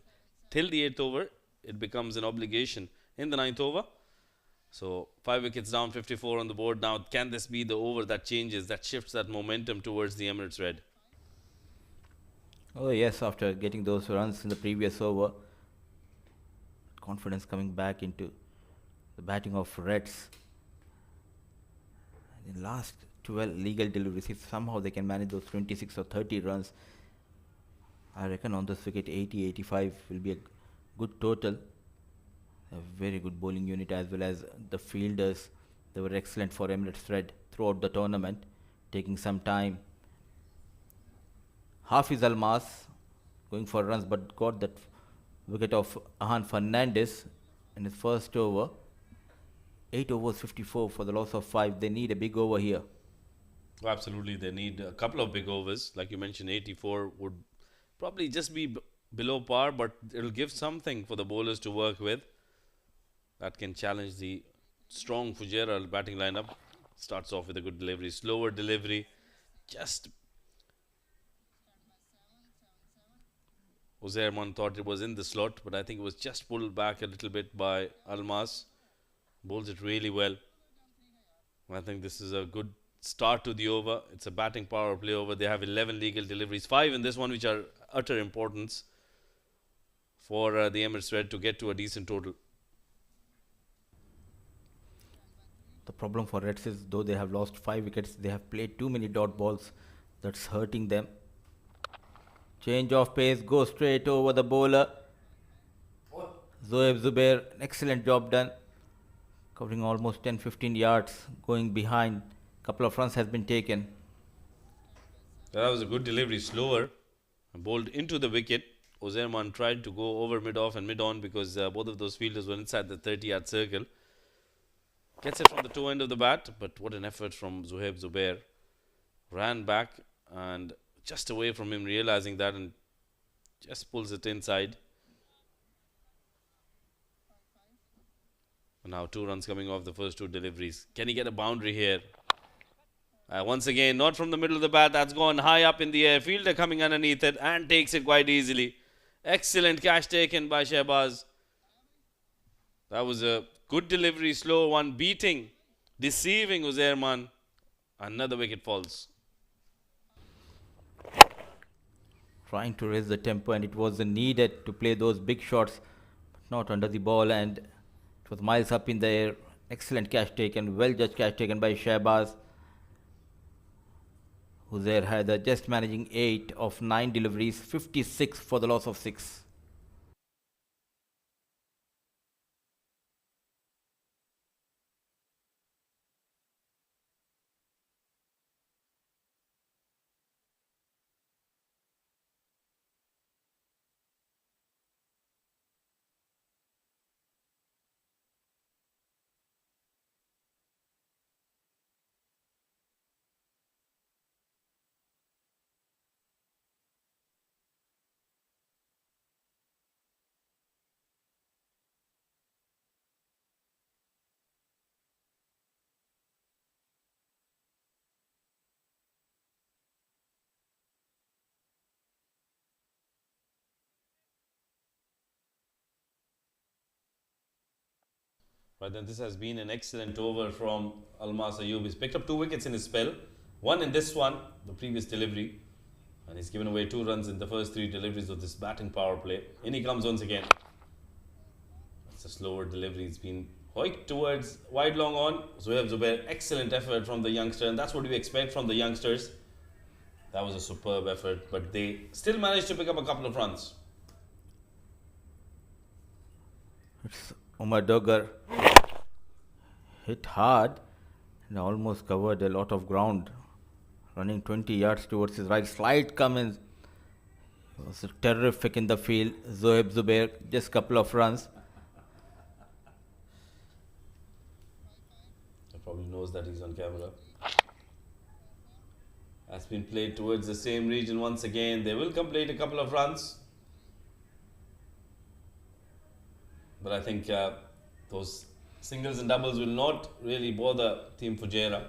till the 8th over, it becomes an obligation in the 9th over. So 5 wickets down, 54 on the board. Now, can this be the over that changes, that shifts that momentum towards the Emirates Red? Oh yes, after getting those runs in the previous over, confidence coming back into the batting of Reds. In last 12 legal deliveries, if somehow they can manage those 26 or 30 runs, I reckon on this wicket 80, 85 will be a good total. A very good bowling unit as well as the fielders. They were excellent for Emirates Red throughout the tournament, taking some time. Hafiz Almas going for runs but got that wicket of Ahan Fernandez in his first over. 8 overs, 54 for the loss of 5. They need a big over here. Oh, absolutely, they need a couple of big overs. Like you mentioned, 84 would probably just be below par, but it'll give something for the bowlers to work with. That can challenge the strong Fujairah batting lineup. Starts off with a good delivery, slower delivery. Just Uzairman thought it was in the slot, but I think it was just pulled back a little bit by Almas. Bowls it really well. I think this is a good start to the over. It's a batting power play over. They have 11 legal deliveries, 5 in this one, which are utter importance for the Emirates Red to get to a decent total. The problem for Reds is, though they have lost 5 wickets, they have played too many dot balls. That's hurting them. Change of pace, go straight over the bowler. Zoeb Zubair, excellent job done. Covering almost 10-15 yards, going behind. Couple of runs has been taken. That was a good delivery, slower. Bowled into the wicket. Uzairman tried to go over mid-off and mid-on because both of those fielders were inside the 30-yard circle. Gets it from the toe end of the bat, but what an effort from Zoeb Zubair. Ran back and just away from him, realizing that, and just pulls it inside. And now 2 runs coming off the first 2 deliveries. Can he get a boundary here? Once again, not from the middle of the bat. That's gone high up in the air. Fielder coming underneath it and takes it quite easily. Excellent catch taken by Shehbaz. That was a good delivery, slow one, beating, deceiving Uzairman. Another wicket falls. Trying to raise the tempo, and it was needed to play those big shots, but not under the ball, and it was miles up in the air. Excellent catch taken, well judged catch taken by Shehbaz. Uzair had just managing 8 of 9 deliveries, 56 for the loss of 6. But then this has been an excellent over from Almas Ayub. He's picked up 2 wickets in his spell. 1 in this one, the previous delivery. And he's given away 2 runs in the first 3 deliveries of this batting power play. In he comes once again. It's a slower delivery. It's been hoiked towards wide long on. Zoeb Zubair, excellent effort from the youngster. And that's what we expect from the youngsters. That was a superb effort. But they still managed to pick up a couple of runs. It's Umar Dogger hit hard and almost covered a lot of ground. Running 20 yards towards his right. Slight Cummins. It was terrific in the field. Zoeb Zubair, just couple of runs. He probably knows that he's on camera. Has been played towards the same region once again. They will complete a couple of runs. But I think those singles and doubles will not really bother Team Fujairah.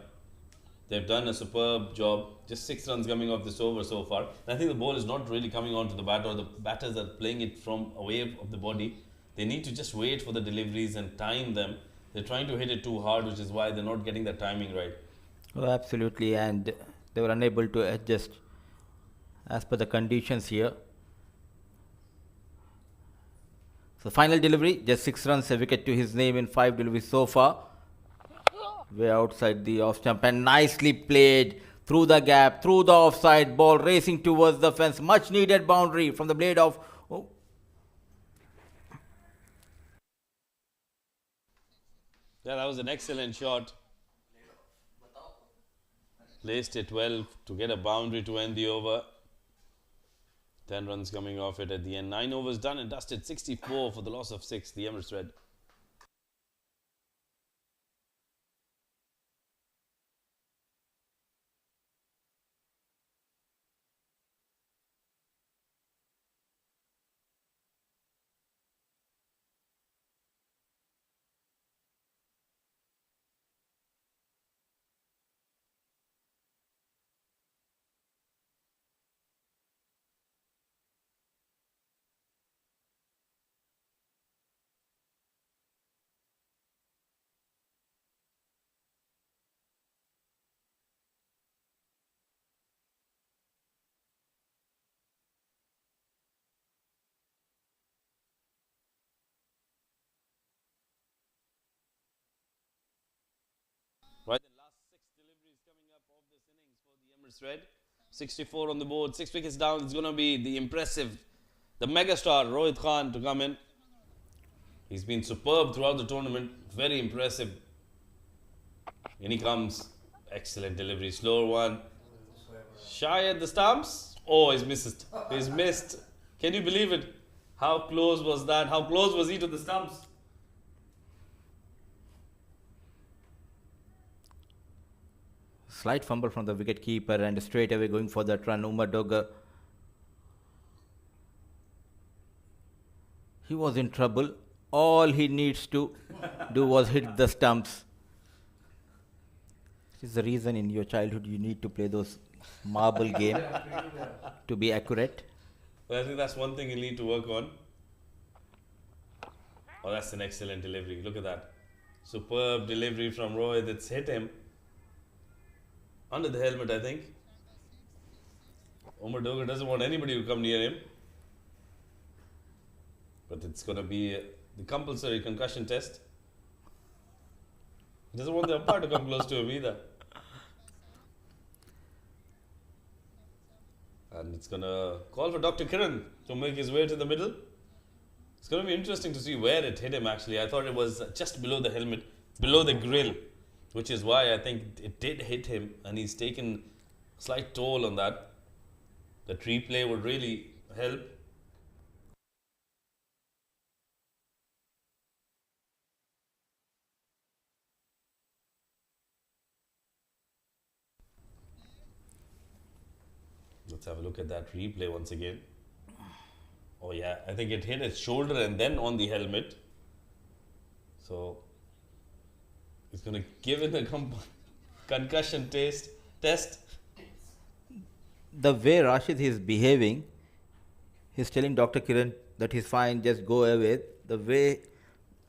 They've done a superb job. Just 6 runs coming off this over so far. And I think the ball is not really coming onto the bat, or the batters are playing it from away of the body. They need to just wait for the deliveries and time them. They're trying to hit it too hard, which is why they're not getting the timing right. Oh, absolutely, and they were unable to adjust as per the conditions here. So final delivery, just 6 runs, a wicket to his name in 5 deliveries so far. Way outside the off stump, and nicely played through the gap, through the offside, ball racing towards the fence. Much needed boundary from the blade of... Oh. Yeah, that was an excellent shot. Placed it well to get a boundary to end the over. 10 runs coming off it at the end. 9 overs done and dusted. 64 for the loss of 6, the Emirates Red. Right, the last 6 deliveries coming up of this innings for the Emirates Red. 64 on the board, 6 wickets down. It's going to be the impressive, the megastar Rohit Khan to come in. He's been superb throughout the tournament, very impressive. In he comes, excellent delivery, slower one. Shy at the stumps. Oh, he's missed. He's missed. Can you believe it? How close was that? How close was he to the stumps? Slight fumble from the wicket keeper and straight away going for that run. Umar Dogger. He was in trouble. All he needs to do was hit the stumps. This is the reason in your childhood you need to play those marble game to be accurate. Well, I think that's one thing you need to work on. Oh, that's an excellent delivery. Look at that. Superb delivery from Rohit. It's hit him under the helmet, I think. Umar Dogger doesn't want anybody to come near him. But it's going to be the compulsory concussion test. He doesn't want the umpire to come close to him either. And it's going to call for Dr. Kiran to make his way to the middle. It's going to be interesting to see where it hit him actually. I thought it was just below the helmet, below the grill, which is why I think it did hit him and he's taken a slight toll on that. The replay would really help. Let's have a look at that replay once again. Oh yeah, I think it hit his shoulder and then on the helmet. So he's going to give it a concussion test. The way Rashid is behaving, he's telling Dr. Kiran that he's fine, just go away. The way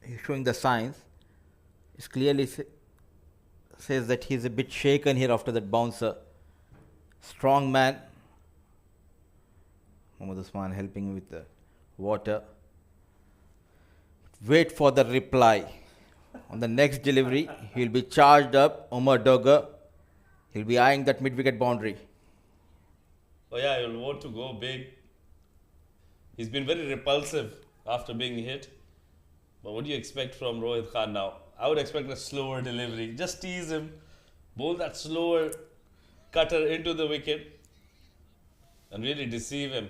he's showing the signs, it clearly says that he's a bit shaken here after that bouncer. Strong man. Mohammad Usman helping with the water. Wait for the reply. On the next delivery, he'll be charged up. Umar Dogger. He'll be eyeing that mid-wicket boundary. Oh yeah, he'll want to go big. He's been very repulsive after being hit. But what do you expect from Rohit Khan now? I would expect a slower delivery. Just tease him. Bowl that slower cutter into the wicket. And really deceive him.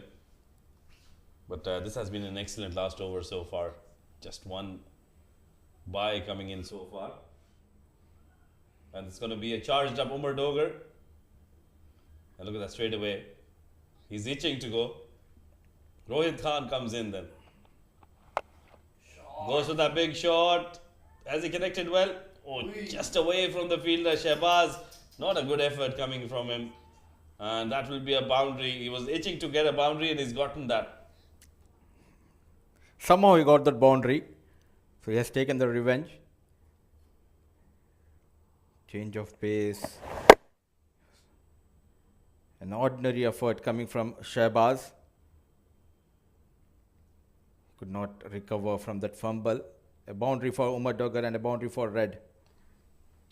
But this has been an excellent last over so far. Just one bye coming in so far. And it's going to be a charged up Umar Dogger. And look at that straight away. He's itching to go. Rohit Khan comes in then. Goes for that big shot. Has he connected well? Oh, just away from the fielder, Shehbaz. Not a good effort coming from him. And that will be a boundary. He was itching to get a boundary and he's gotten that. Somehow he got that boundary. So he has taken the revenge. Change of pace. An ordinary effort coming from Shehbaz. Could not recover from that fumble. A boundary for Umar Dogger and a boundary for Red.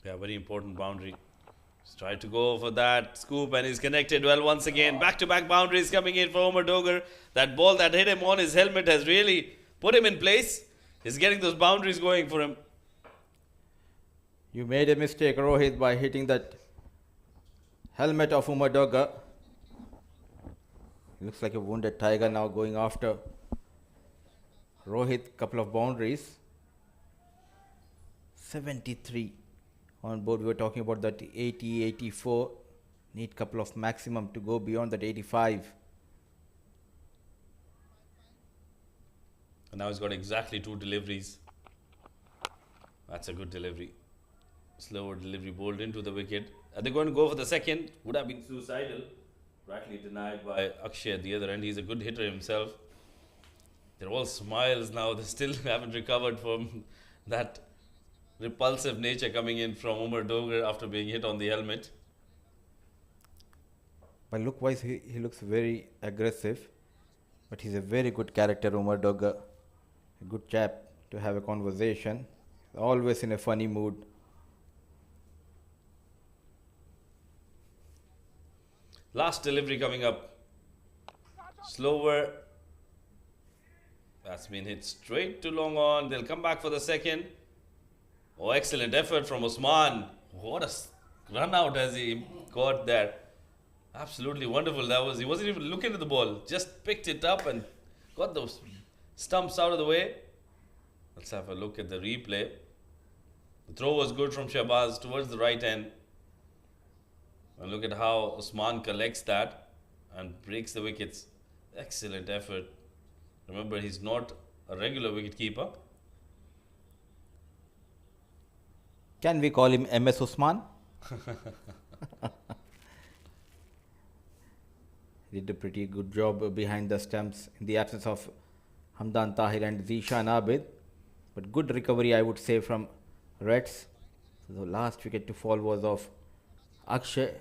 Yeah, very important boundary. He's tried to go for that scoop and he's connected well once again. Back-to-back boundaries coming in for Umar Dogger. That ball that hit him on his helmet has really put him in place. He's getting those boundaries going for him. You made a mistake, Rohit, by hitting that helmet of Umar Dogger. Looks like a wounded tiger now going after Rohit. Couple of boundaries. 73 on board. We were talking about that 80, 84. Need couple of maximum to go beyond that 85. And now he's got exactly 2 deliveries. That's a good delivery. Slower delivery bowled into the wicket. Are they going to go for the second? Would have been suicidal. Rightly denied by Akshay at the other end. He's a good hitter himself. They're all smiles now. They still haven't recovered from that repulsive nature coming in from Umar Dogger after being hit on the helmet. But look-wise, he looks very aggressive. But he's a very good character, Umar Dogger. A good chap to have a conversation. Always in a funny mood. Last delivery coming up. Slower. That's been hit straight to long on. They'll come back for the second. Oh, excellent effort from Usman. What a run out as he got there. Absolutely wonderful. That was, he wasn't even looking at the ball. Just picked it up and got those stumps out of the way. Let's have a look at the replay. The throw was good from Shahbaz towards the right end. And look at how Usman collects that and breaks the wickets. Excellent effort. Remember, he's not a regular wicket keeper. Can we call him MS Usman? He did a pretty good job behind the stumps in the absence of Hamdan Tahir and Zishan Abid. But good recovery, I would say, from Reds. So the last wicket to fall was of Akshay.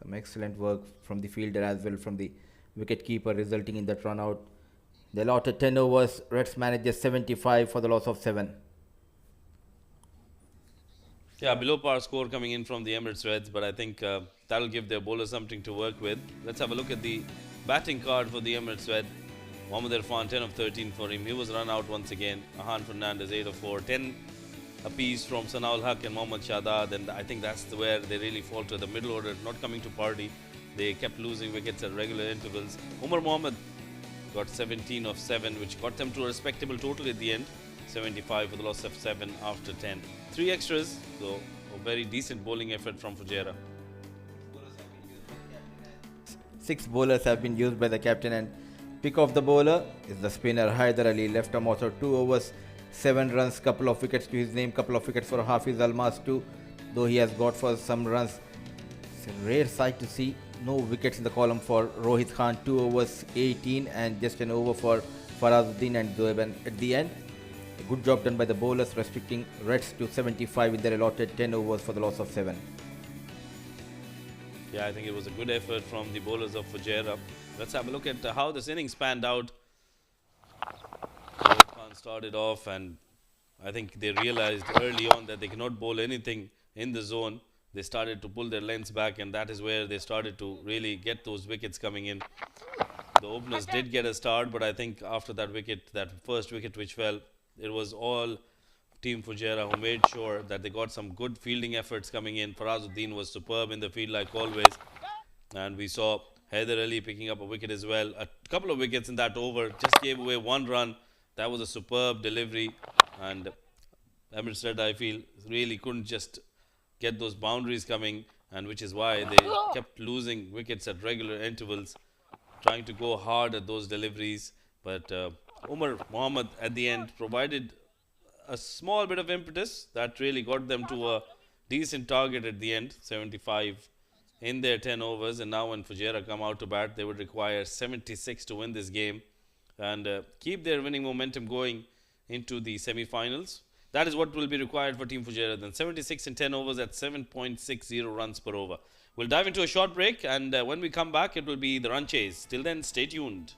Some excellent work from the fielder as well from the wicket keeper, resulting in that run out. They allotted 10 overs. Reds managed 75 for the loss of 7. Yeah, below par score coming in from the Emirates Reds, but I think that'll give their bowlers something to work with. Let's have a look at the batting card for the Emirates Red. Mohammad Irfan, 10 of 13 for him. He was run out once again. Ahan Fernandez, 8 of 4. 10 apiece from Sanaul Haq and Mohammad Shahzad. And I think that's where they really falter. The middle order not coming to party. They kept losing wickets at regular intervals. Umar Mohammad got 17 of 7, which got them to a respectable total at the end. 75 for the loss of 7 after 10. 3 extras, so a very decent bowling effort from Fujairah. 6 bowlers have been used by the captain, and pick of the bowler is the spinner Haider Ali. Left arm author, 2 overs, 7 runs, couple of wickets to his name, couple of wickets for Hafiz Almas too, though he has got for some runs. It's a rare sight to see no wickets in the column for Rohit Khan, 2 overs, 18, and just an over for Farazuddin and Zoeban at the end. A good job done by the bowlers, restricting Reds to 75 in their allotted 10 overs for the loss of 7. Yeah, I think it was a good effort from the bowlers of Fujairah. Let's have a look at how this innings panned out. Rohit Khan started off, and I think they realized early on that they cannot bowl anything in the zone. They started to pull their lengths back, and that is where they started to really get those wickets coming in. The openers did get a start, but I think after that wicket, that first wicket which fell, it was all Team Fujairah who made sure that they got some good fielding efforts coming in. Farazuddin was superb in the field like always. And we saw Haider Ali picking up a wicket as well. A couple of wickets in that over, just gave away 1 run. That was a superb delivery. And Emirates Red, I feel, really couldn't just get those boundaries coming. And which is why they kept losing wickets at regular intervals, trying to go hard at those deliveries. But Umar Mohammad at the end provided a small bit of impetus that really got them to a decent target at the end, 75 in their 10 overs. And now when Fujairah come out to bat, they would require 76 to win this game and keep their winning momentum going into the semi-finals. That is what will be required for Team Fujairah then. 76 in 10 overs at 7.60 runs per over. We'll dive into a short break, and when we come back, it will be the run chase. Till then, stay tuned.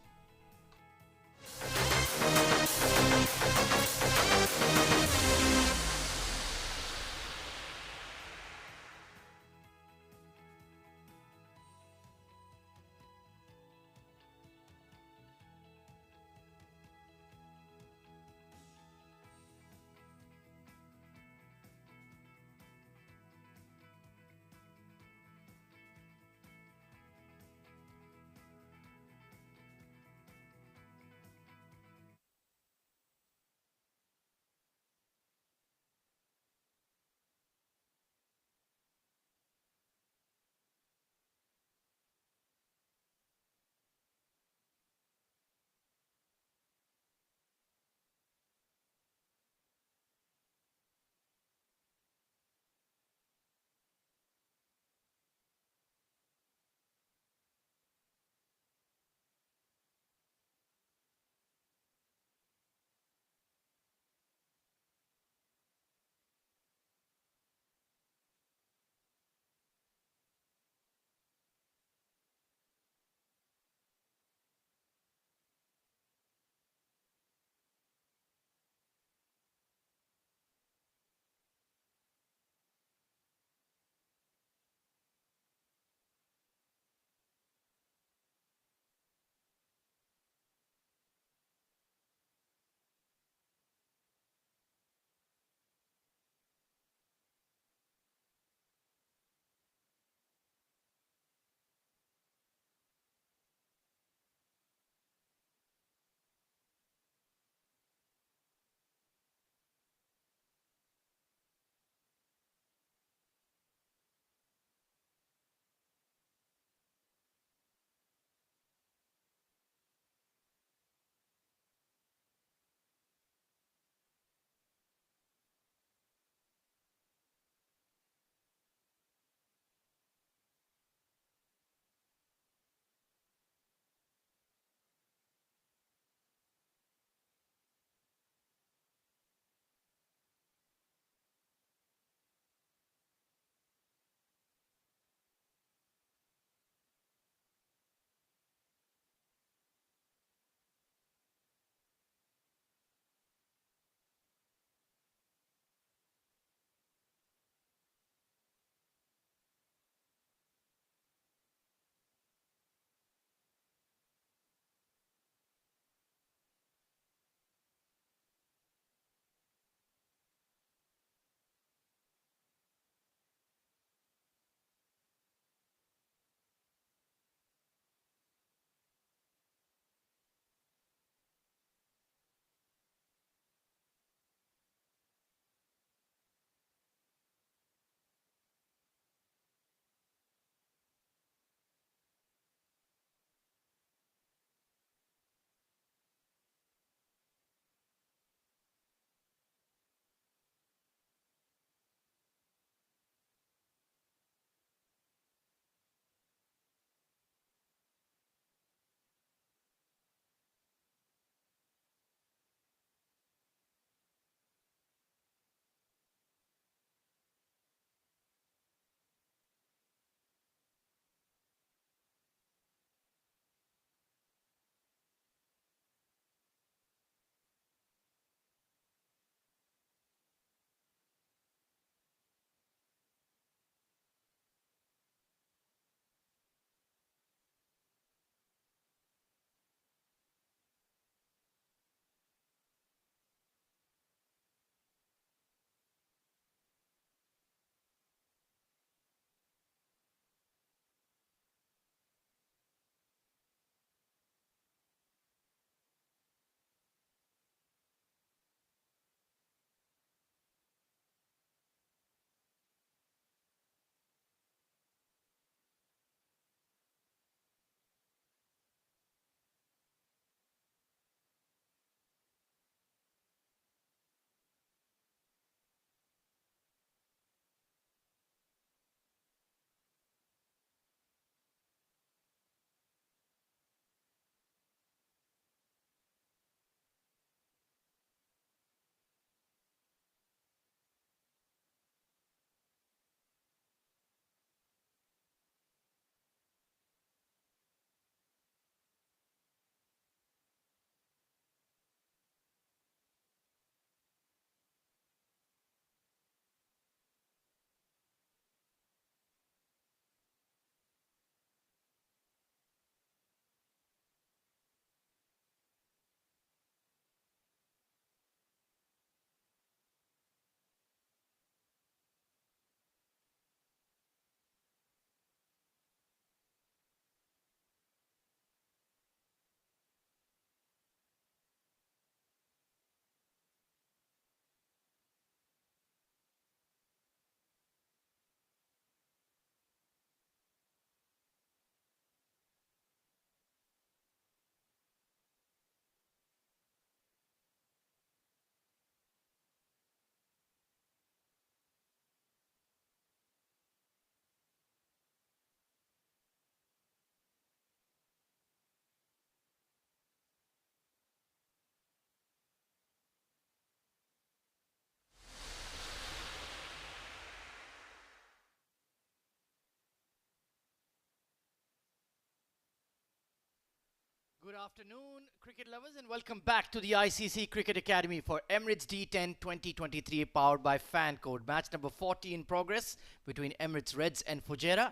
Good afternoon, cricket lovers, and welcome back to the ICC Cricket Academy for Emirates D10 2023, powered by Fan Code. Match number 40 in progress between Emirates Reds and Fujairah.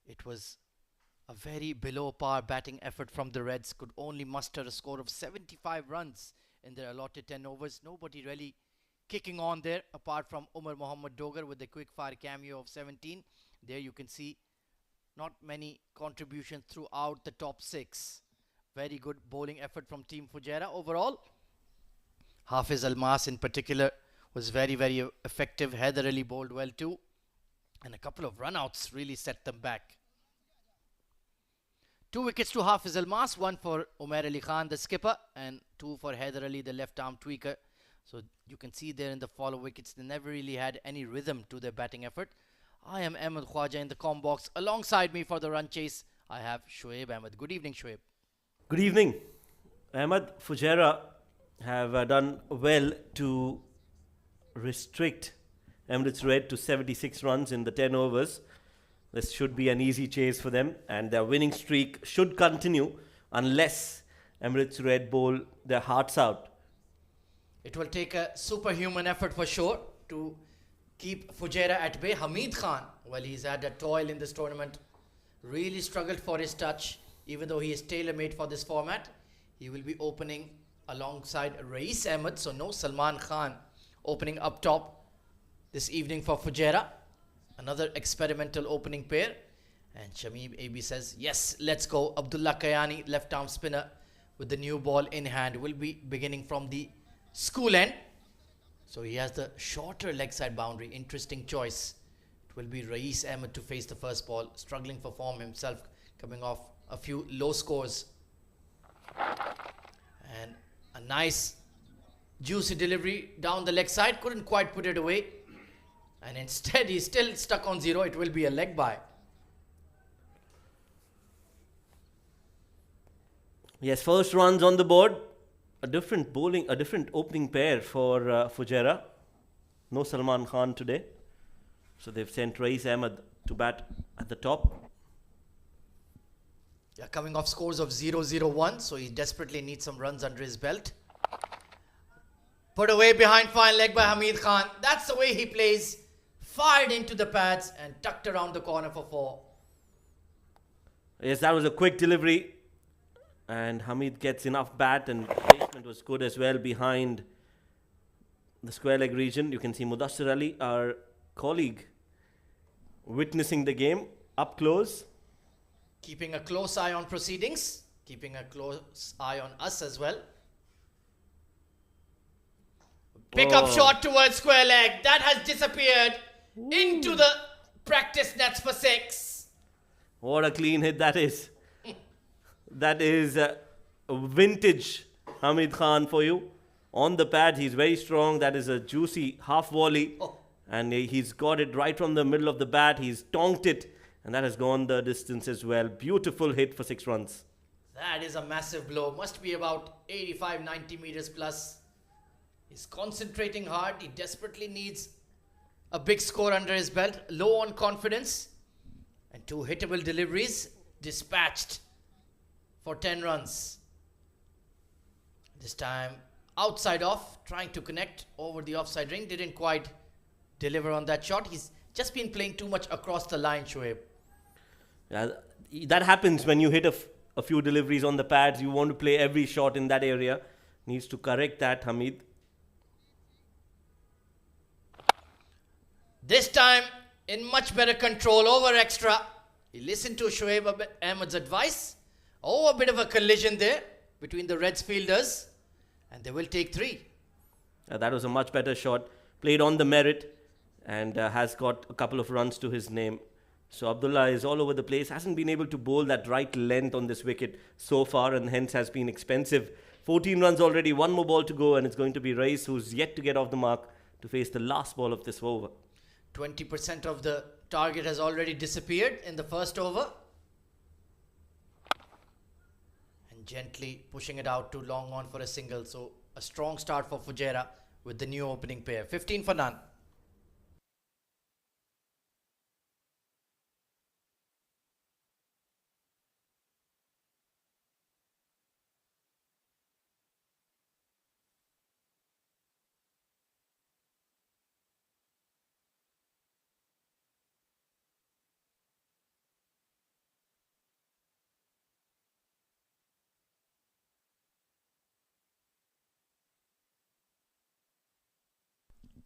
It was a very below par batting effort from the Reds, could only muster a score of 75 runs in their allotted 10 overs. Nobody really kicking on there apart from Umar Mohammad Dogar with the quick fire cameo of 17. There you can see not many contributions throughout the top 6. Very good bowling effort from Team Fujairah overall. Hafiz Almas in particular was very, very effective. Haider Ali bowled well too. And a couple of runouts really set them back. 2 wickets to Hafiz Almas, 1 for Umair Ali Khan, the skipper, and 2 for Haider Ali, the left-arm tweaker. So you can see there in the follow wickets, they never really had any rhythm to their batting effort. I am Ahmed Khwaja in the comm box. Alongside me for the run chase, I have Shoaib Ahmed. Good evening, Shoaib. Good evening. Ahmed, Fujairah have done well to restrict Emirates Red to 76 runs in the 10 overs. This should be an easy chase for them, and their winning streak should continue unless Emirates Red bowl their hearts out. It will take a superhuman effort for sure to keep Fujairah at bay. Hamid Khan, well, he's had a toil in this tournament, really struggled for his touch. Even though he is tailor-made for this format, he will be opening alongside Rais Ahmed. So no Salman Khan opening up top this evening for Fujairah. Another experimental opening pair. And Shamim AB says, yes, let's go. Abdullah Kayani, left-arm spinner with the new ball in hand, will be beginning from the school end. So he has the shorter leg side boundary. Interesting choice. It will be Rais Ahmed to face the first ball. Struggling for form himself, coming off a few low scores. And a nice juicy delivery down the leg side. Couldn't quite put it away. And instead he's still stuck on 0. It will be a leg bye. Yes, first runs on the board. A different opening pair for Fujairah. No Salman Khan today. So they've sent Rais Ahmed to bat at the top. Yeah, coming off scores of 0-0-1, so he desperately needs some runs under his belt. Put away behind fine leg by Hamid Khan. That's the way he plays. Fired into the pads and tucked around the corner for 4. Yes, that was a quick delivery. And Hamid gets enough bat, and placement was good as well behind the square leg region. You can see Mudassir Ali, our colleague, witnessing the game up close. Keeping a close eye on proceedings. Keeping a close eye on us as well. Pick up shot towards square leg. That has disappeared into the practice nets for 6. What a clean hit that is. That is a vintage Hamid Khan for you. On the pad, he's very strong. That is a juicy half volley. And he's got it right from the middle of the bat. He's tonked it. And that has gone the distance as well. Beautiful hit for 6 runs. That is a massive blow. Must be about 85-90 meters plus. He's concentrating hard. He desperately needs a big score under his belt. Low on confidence. And 2 hittable deliveries dispatched for 10 runs. This time outside off. Trying to connect over the offside ring. Didn't quite deliver on that shot. He's just been playing too much across the line, Shoaib. That happens when you hit a few deliveries on the pads. You want to play every shot in that area. Needs to correct that, Hamid. This time in much better control over extra. He listened to Shoaib Ahmed's advice. Oh, a bit of a collision there between the Reds fielders. And they will take 3. That was a much better shot. Played on the merit and has got a couple of runs to his name. So Abdullah is all over the place. Hasn't been able to bowl that right length on this wicket so far, and hence has been expensive. 14 runs already, 1 more ball to go, and it's going to be Rais who's yet to get off the mark to face the last ball of this over. 20% of the target has already disappeared in the first over. And gently pushing it out to long on for a single. So a strong start for Fujairah with the new opening pair. 15 for none.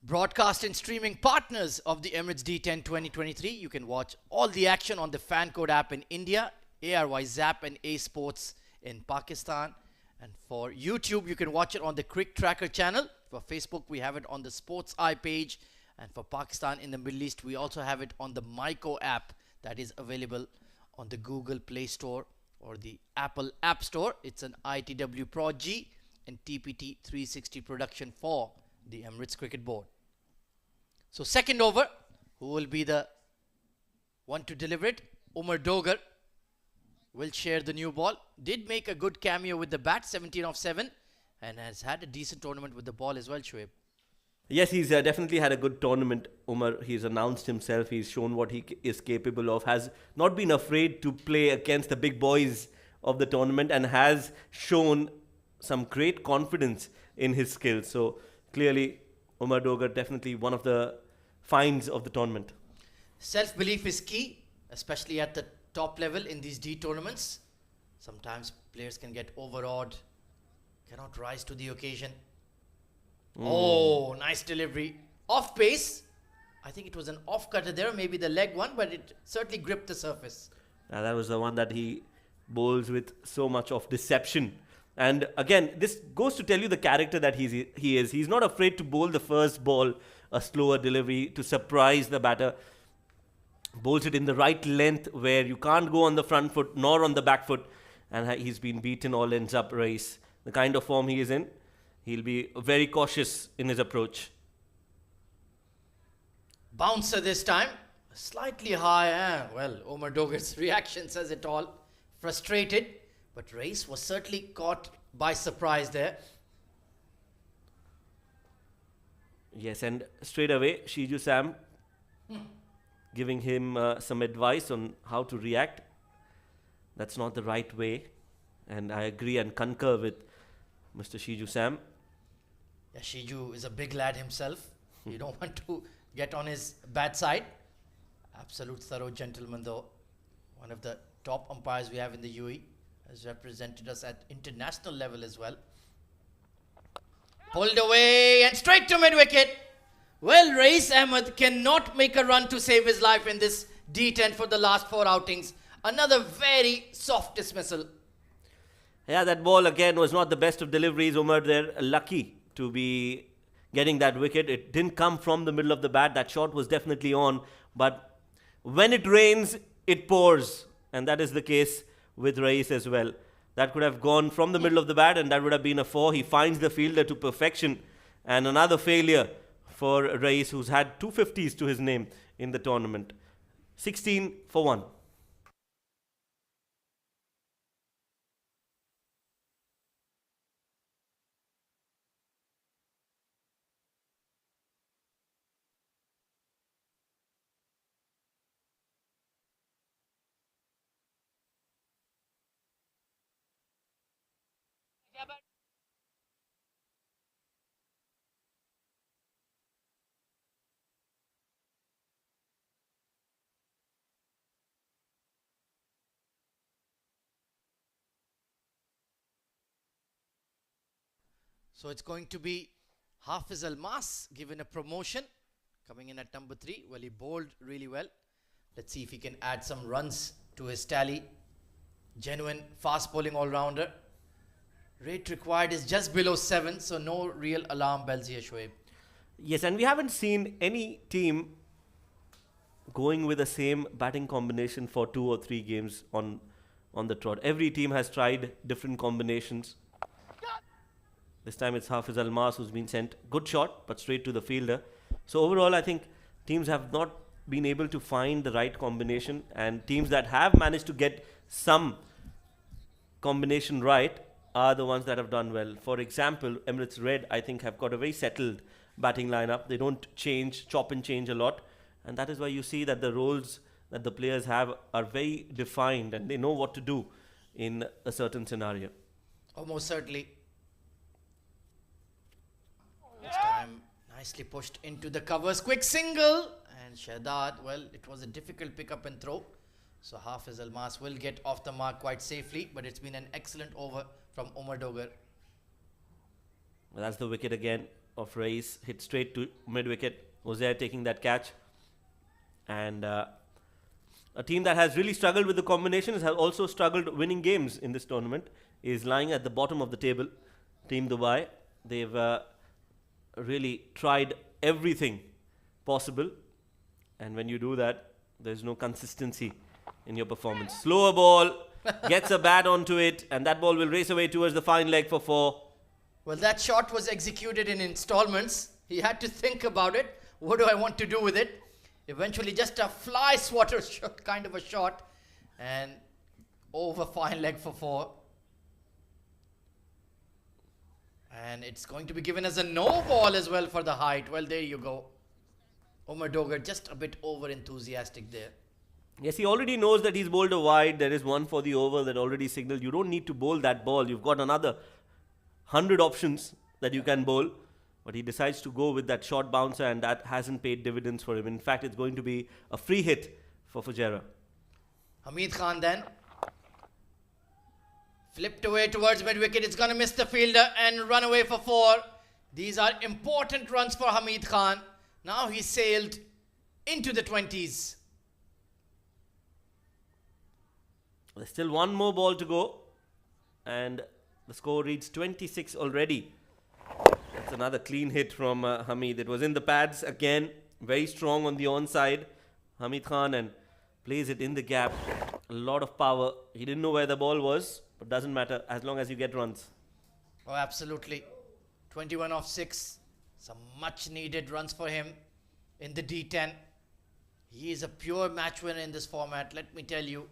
broadcast and streaming partners of the Emirates D10 2023. You can watch all the action on the Fan Code app in India, ARY Zap and A Sports in Pakistan. And for YouTube, you can watch it on the CricTracker channel. For Facebook, we have it on the Sports Eye page. And for Pakistan in the Middle East, we also have it on the Myco app that is available on the Google Play Store or the Apple App Store. It's an ITW Pro G and TPT 360 production for the Emirates Cricket Board. So second over, who will be the one to deliver it? Umar Dogar will share the new ball. Did make a good cameo with the bat, 17 of 7, and has had a decent tournament with the ball as well, Shoaib. Yes, he's definitely had a good tournament, Umar. He's announced himself. He's shown what he is capable of. Has not been afraid to play against the big boys of the tournament and has shown some great confidence in his skills. So clearly, Umar Dogar definitely one of the finds of the tournament. Self-belief is key, especially at the top level in these D tournaments. Sometimes players can get overawed, cannot rise to the occasion. Oh, nice delivery. Off pace. I think it was an off cutter there, maybe the leg one, but it certainly gripped the surface. That was the one that he bowls with so much of deception. And again, this goes to tell you the character that he is. He's not afraid to bowl the first ball, a slower delivery to surprise the batter. Bowls it in the right length where you can't go on the front foot nor on the back foot. And he's been beaten all ends up race. The kind of form he is in, he'll be very cautious in his approach. Bouncer this time. Slightly high. Well, Umar Dogar's reaction says it all. Frustrated. But Race was certainly caught by surprise there. Yes, and straight away, Shiju Sam giving him some advice on how to react. That's not the right way. And I agree and concur with Mr. Shiju Sam. Yeah, Shiju is a big lad himself. You don't want to get on his bad side. Absolute thorough gentleman though. One of the top umpires we have in the UAE. Has represented us at international level as well. Pulled away and straight to mid-wicket. Well, Rais Ahmed cannot make a run to save his life in this D10 for the last 4 outings. Another very soft dismissal. Yeah, that ball again was not the best of deliveries. Umar there lucky to be getting that wicket. It didn't come from the middle of the bat. That shot was definitely on. But when it rains, it pours. And that is the case with Rais as well. That could have gone from the middle of the bat and that would have been a 4. He finds the fielder to perfection. And another failure for Rais, who's had 250s to his name in the tournament. 16 for 1. So it's going to be Hafiz Almas given a promotion. Coming in at number 3. Well, he bowled really well. Let's see if he can add some runs to his tally. Genuine fast bowling all-rounder. Rate required is just below 7, so no real alarm bells here, Shoaib. Yes, and we haven't seen any team going with the same batting combination for 2 or 3 games on the trot. Every team has tried different combinations. This time it's Hafiz Almas who's been sent. Good shot, but straight to the fielder. So overall, I think teams have not been able to find the right combination, and teams that have managed to get some combination right are the ones that have done well. For example, Emirates Red, I think, have got a very settled batting lineup. They don't change, chop and change a lot. And that is why you see that the roles that the players have are very defined and they know what to do in a certain scenario. Almost certainly. This time, nicely pushed into the covers. Quick single. And Shahzad, well, it was a difficult pick up and throw. So Hafiz Almas will get off the mark quite safely. But it's been an excellent over from Umar Dogar. Well, that's the wicket again. of Reis hit straight to mid-wicket. Fujairah taking that catch. And a team that has really struggled with the combinations, has also struggled winning games in this tournament, is lying at the bottom of the table. Team Dubai. They've really tried everything possible. And when you do that, there's no consistency in your performance. Slower ball, gets a bat onto it, and that ball will race away towards the fine leg for 4. Well, that shot was executed in installments. He had to think about it. What do I want to do with it? Eventually, just a fly swatter shot, kind of a shot, and over fine leg for 4. And it's going to be given as a no ball as well for the height. Well, there you go. Omar Dogar just a bit over enthusiastic there. Yes, he already knows that he's bowled a wide. There is one for the over that already signaled. You don't need to bowl that ball. You've got another 100 options that you can bowl. But he decides to go with that short bouncer, and that hasn't paid dividends for him. In fact, it's going to be a free hit for Fujairah. Hamid Khan then. Flipped away towards mid-wicket. It's going to miss the fielder and run away for 4. These are important runs for Hamid Khan. Now he's sailed into the 20s. There's still one more ball to go. And the score reads 26 already. That's another clean hit from Hamid. It was in the pads again. Very strong on the onside. Hamid Khan, and plays it in the gap. A lot of power. He didn't know where the ball was, but doesn't matter as long as you get runs. Oh, absolutely. 21 off 6. Some much needed runs for him in the D10. He is a pure match winner in this format, let me tell you.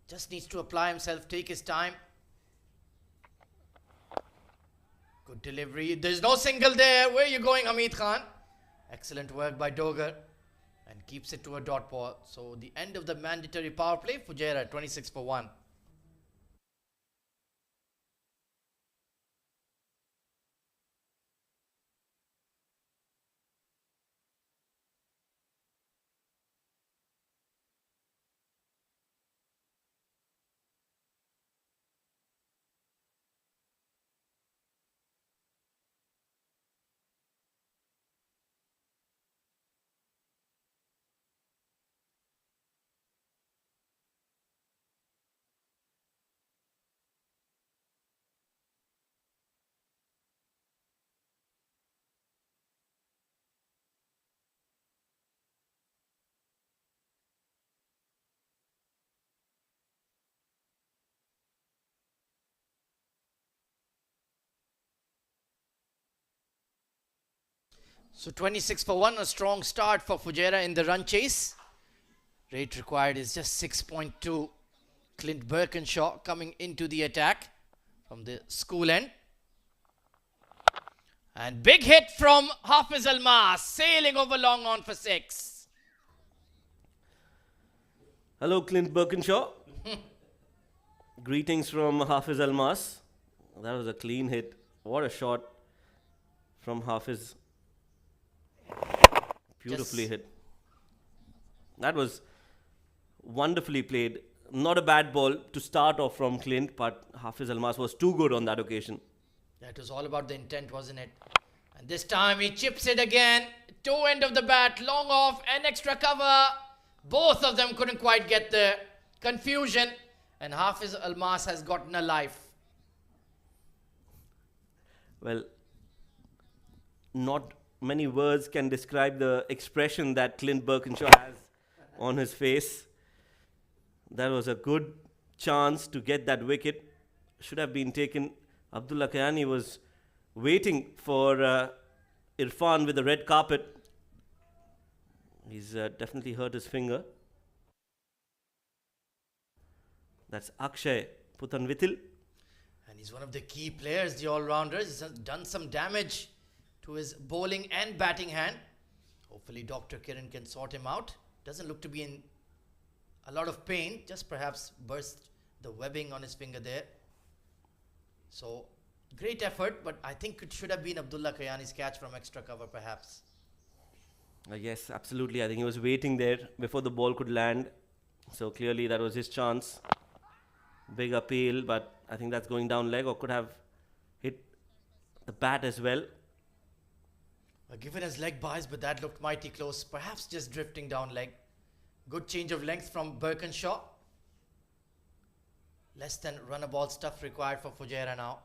Just needs to apply himself, take his time. Good delivery. There's no single there. Where are you going, Hamid Khan? Excellent work by Dogar. And keeps it to a dot ball. So the end of the mandatory power play. Fujairah 26 for 1. So 26 for 1, a strong start for Fujairah in the run chase. Rate required is just 6.2. Clint Birkinshaw coming into the attack from the school end. And big hit from Hafiz Almas, sailing over long on for 6. Hello, Clint Birkinshaw. Greetings from Hafiz Almas. That was a clean hit. What a shot from Hafiz. Beautifully hit. That was wonderfully played. Not a bad ball to start off from Clint, but Hafiz Almas was too good on that occasion. That was all about the intent, wasn't it? And this time he chips it again. Toe end of the bat, long off, and extra cover. Both of them couldn't quite get there. Confusion. And Hafiz Almas has gotten a life. Well, not many words can describe the expression that Clint Birkinshaw has on his face. That was a good chance to get that wicket. Should have been taken. Abdullah Kayani was waiting for Irfan with the red carpet. He's definitely hurt his finger. That's Akshay Putanvitil. And he's one of the key players, the all-rounders. He's done some damage to his bowling and batting hand. Hopefully Dr. Kiran can sort him out. Doesn't look to be in a lot of pain. Just perhaps burst the webbing on his finger there. So, great effort, but I think it should have been Abdullah Kayani's catch from extra cover perhaps. Yes, absolutely. I think he was waiting there before the ball could land. So clearly that was his chance. Big appeal, but I think that's going down leg, or could have hit the bat as well. Given as leg buys, but that looked mighty close. Perhaps just drifting down leg. Good change of length from Birkinshaw. Less than run-a-ball stuff required for Fujairah now.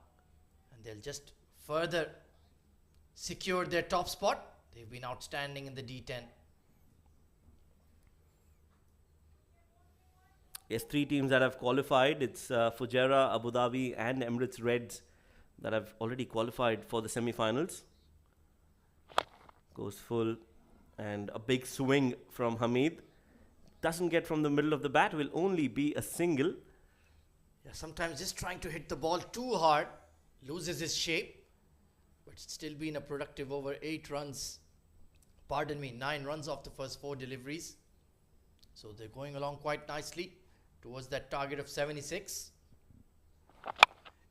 And they'll just further secure their top spot. They've been outstanding in the D10. Yes, 3 teams that have qualified. It's Fujairah, Abu Dhabi and Emirates Reds that have already qualified for the semi-finals. Goes full and a big swing from Hamid. Doesn't get from the middle of the bat, will only be a single. Yeah, sometimes just trying to hit the ball too hard loses his shape. But it's still been a productive over 8 runs. Pardon me, 9 runs off the first 4 deliveries. So they're going along quite nicely towards that target of 76.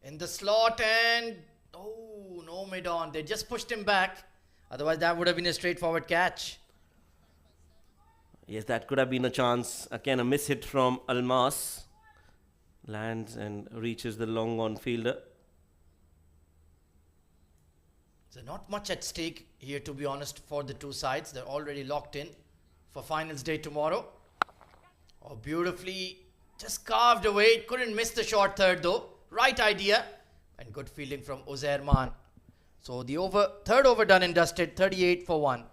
In the slot and oh, no mid-on. They just pushed him back. Otherwise that would have been a straightforward catch. Yes, that could have been a chance. Again, a miss hit from Almas. Lands and reaches the long on fielder. So not much at stake here, to be honest, for the two sides. They're already locked in for finals day tomorrow. Oh, beautifully just carved away. Couldn't miss the short third though. Right idea and good fielding from Uzair Man. So the third over done and dusted, 38 for 1.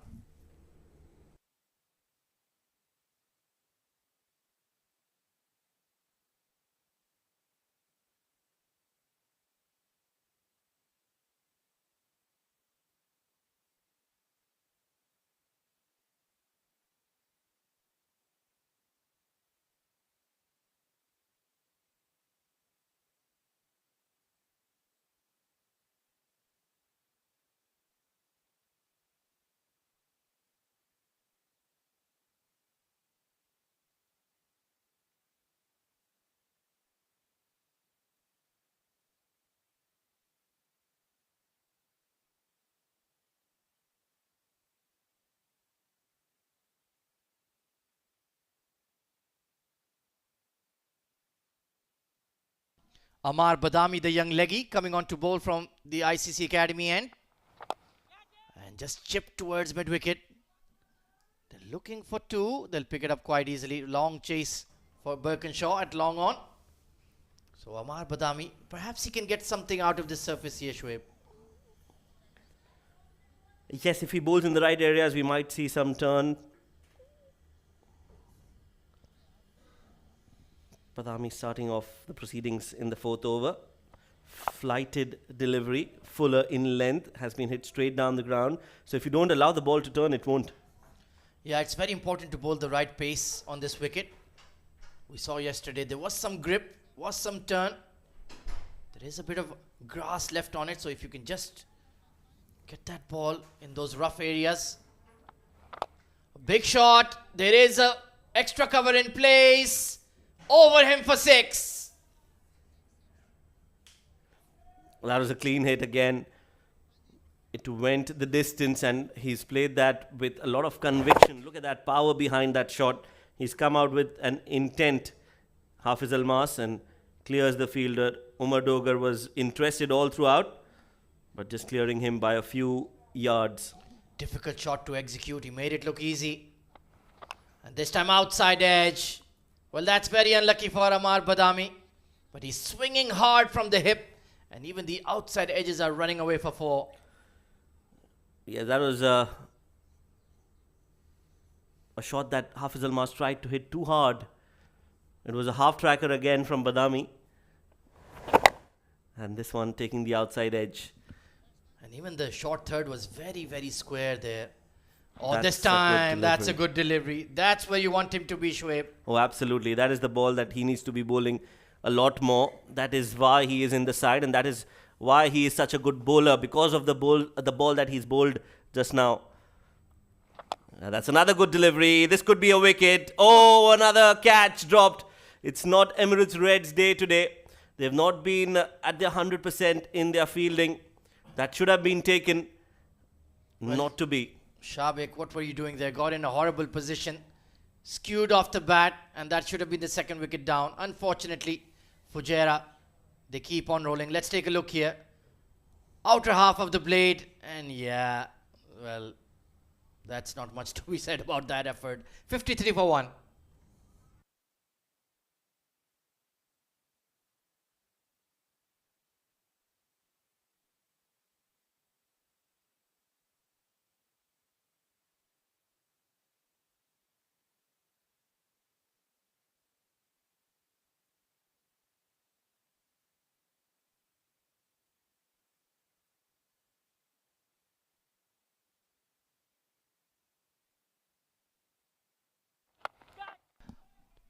Amar Badami, the young leggy, coming on to bowl from the ICC Academy end. And just chipped towards mid-wicket. They're looking for 2. They'll pick it up quite easily. Long chase for Birkinshaw at long on. So Amar Badami, perhaps he can get something out of this surface here, Shoaib. Yes, if he bowls in the right areas, we might see some turn. Badami starting off the proceedings in the 4th over. Flighted delivery, fuller in length, has been hit straight down the ground. So if you don't allow the ball to turn, it won't. Yeah, it's very important to bowl the right pace on this wicket. We saw yesterday there was some grip, was some turn. There is a bit of grass left on it, so if you can just get that ball in those rough areas. Big shot. There is a extra cover in place. Over him for 6. Well, that was a clean hit again. It went the distance and he's played that with a lot of conviction. Look at that power behind that shot. He's come out with an intent. Hafiz Almas and clears the fielder. Umar Dogar was interested all throughout, but just clearing him by a few yards. Difficult shot to execute. He made it look easy. And this time outside edge. Well, that's very unlucky for Amar Badami. But he's swinging hard from the hip. And even the outside edges are running away for 4. Yeah, that was a shot that Hafiz Almas tried to hit too hard. It was a half tracker again from Badami. And this one taking the outside edge. And even the short third was very, very square there. Oh, That's this time, a that's a good delivery. That's where you want him to be, Shoaib. Oh, absolutely. That is the ball that he needs to be bowling a lot more. That is why he is in the side, and that is why he is such a good bowler, because of the ball that he's bowled just now. That's another good delivery. This could be a wicket. Oh, another catch dropped. It's not Emirates Reds' day today. They've not been at their 100% in their fielding. That should have been taken. Well, not to be. Shabik, what were you doing there? Got in a horrible position. Skewed off the bat, and that should have been the second wicket down. Unfortunately, Fujairah, they keep on rolling. Let's take a look here. Outer half of the blade, and yeah, Well, that's not much to be said about that effort. 53 for 1.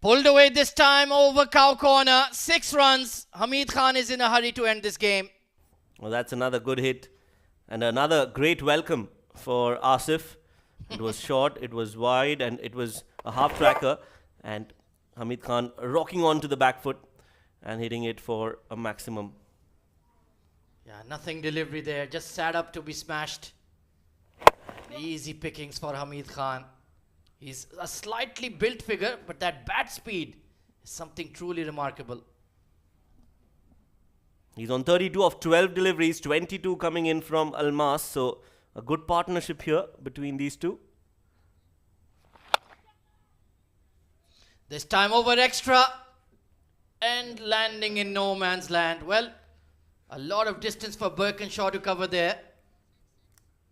Pulled away this time over cow corner. 6 runs. Hamid Khan is in a hurry to end this game. Well, that's another good hit and another great welcome for Asif. It was short, it was wide, and it was a half tracker. And Hamid Khan rocking on to the back foot and hitting it for a maximum. Yeah, nothing delivery there. Just sat up to be smashed. Easy pickings for Hamid Khan. He's a slightly built figure, but that bat speed is something truly remarkable. He's on 32 of 12 deliveries, 22 coming in from Almas. So a good partnership here between these two. This time over extra and landing in no man's land. Well, a lot of distance for Birkinshaw to cover there.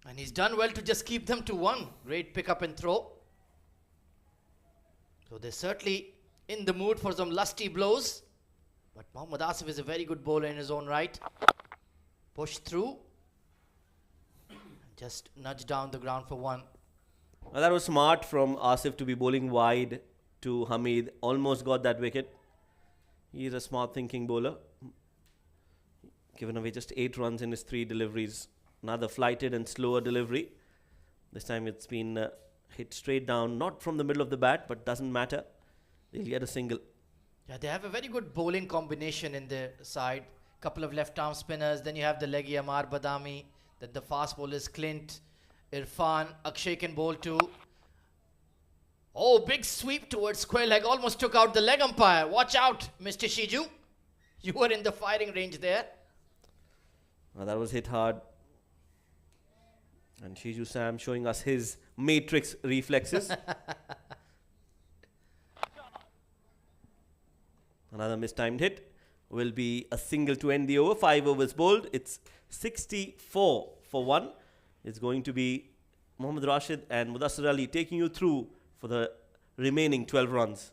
And he's done well to just keep them to 1. Great pick up and throw. So they're certainly in the mood for some lusty blows. But Mohammad Asif is a very good bowler in his own right. Push through. Just nudge down the ground for 1. Well, that was smart from Asif to be bowling wide to Hamid. Almost got that wicket. He's a smart thinking bowler. Given away just 8 runs in his 3 deliveries. Another flighted and slower delivery. This time it's been hit straight down, not from the middle of the bat, but doesn't matter. They'll get a single. Yeah, they have a very good bowling combination in their side. Couple of left arm spinners. Then you have the leggy Amar Badami. Then the fast bowlers Clint, Irfan, Akshay can bowl too. Oh, big sweep towards square leg. Almost took out the leg umpire. Watch out, Mr. Shiju. You were in the firing range there. Well, that was hit hard. And Shiju Sam showing us his matrix reflexes. Another mistimed hit will be a single to end the over. 5 overs bowled. It's 64 for 1. It's going to be Mohammad Rashid and Mudassir Ali taking you through for the remaining 12 runs.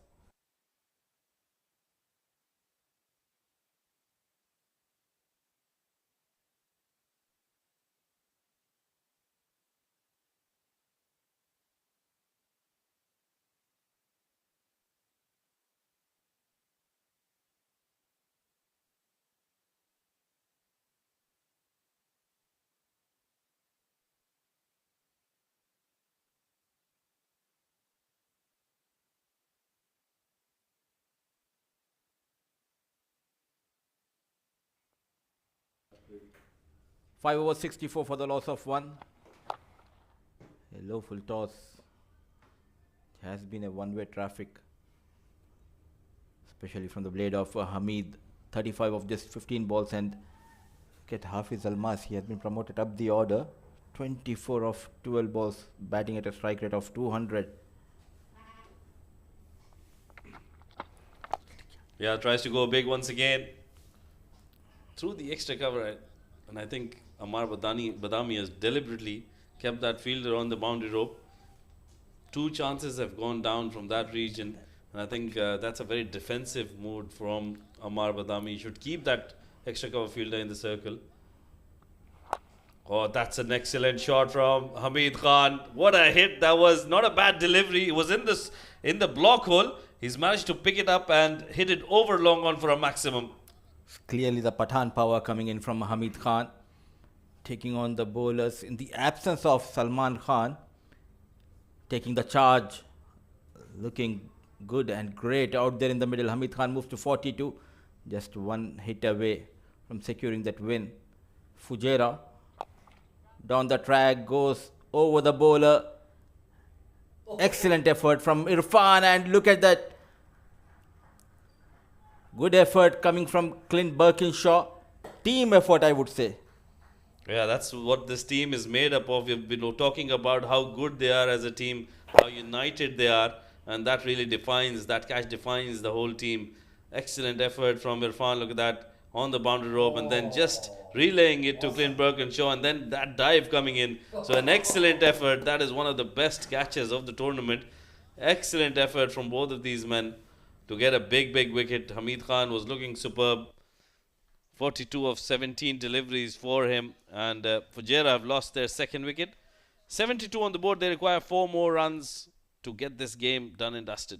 Five over 64 for the loss of 1. A low full toss. It has been a one-way traffic, especially from the blade of Hamid. 35 of just 15 balls, and get Hafiz Almas. He has been promoted up the order. 24 of 12 balls, batting at a strike rate of 200. Yeah, tries to go big once again. Through the extra cover, and I think Amar Badami has deliberately kept that fielder on the boundary rope. 2 chances have gone down from that region, and I think that's a very defensive mood from Amar Badami. He should keep that extra cover fielder in the circle. Oh, that's an excellent shot from Hamid Khan. What a hit. That was not a bad delivery. It was in the block hole. He's managed to pick it up and hit it over long on for a maximum. Clearly the Pathan power coming in from Hamid Khan, taking on the bowlers in the absence of Salman Khan, taking the charge, looking good and great out there in the middle. Hamid Khan moves to 42, just 1 hit away from securing that win. Fujairah down the track, goes over the bowler. Excellent effort from Irfan, and look at that. Good effort coming from Clint Birkinshaw. Team effort, I would say. Yeah, that's what this team is made up of. We've been talking about how good they are as a team, how united they are, and that really defines, that catch defines the whole team. Excellent effort from Irfan, look at that, on the boundary rope, and then just relaying it to Clint Birkinshaw, and then that dive coming in. So an excellent effort. That is one of the best catches of the tournament. Excellent effort from both of these men to get a big, big wicket. Hamid Khan was looking superb. 42 of 17 deliveries for him, and Fujairah have lost their second wicket. 72 on the board. They require 4 more runs to get this game done and dusted.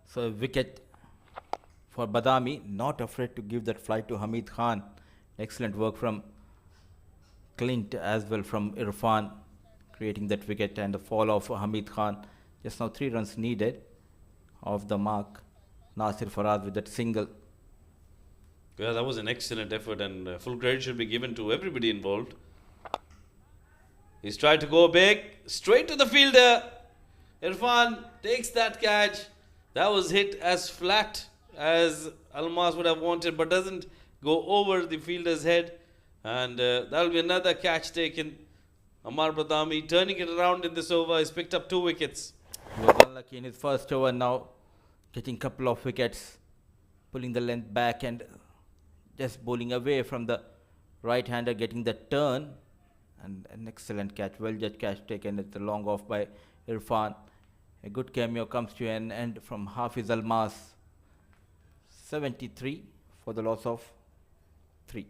So a wicket for Badami, not afraid to give that flight to Hamid Khan. Excellent work from Clint as well from Irfan, creating that wicket and the fall of Hamid Khan. Just now 3 runs needed off the mark. Nasir Faraz with that single. Yeah, that was an excellent effort, and full credit should be given to everybody involved. He's tried to go big, straight to the fielder. Irfan takes that catch. That was hit as flat as Almas would have wanted, but doesn't go over the fielder's head. And that'll be another catch taken. Amar Badami turning it around in this over. He's picked up 2 wickets. He was unlucky in his first over, now getting a couple of wickets, pulling the length back and just bowling away from the right-hander, getting the turn. And an excellent catch, well-judged catch taken at the long off by Irfan. A good cameo comes to an end from Hafiz Almas. 73 for the loss of 3.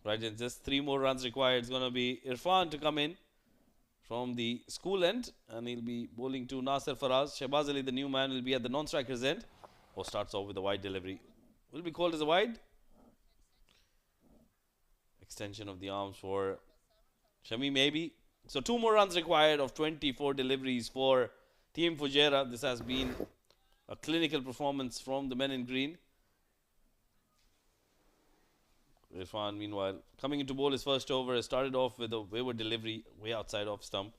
Right, and just 3 more runs required. It's going to be Irfan to come in from the school end, and he'll be bowling to Nasir Faraz. Shehbaz Ali, the new man, will be at the non-striker's end. Or starts off with a wide delivery. Will be called as a wide. Extension of the arms for Shami, maybe. So 2 more runs required of 24 deliveries for Team Fujairah. This has been a clinical performance from the men in green. Irfan, meanwhile, coming into bowl his first over, has started off with a wayward delivery way outside off stump.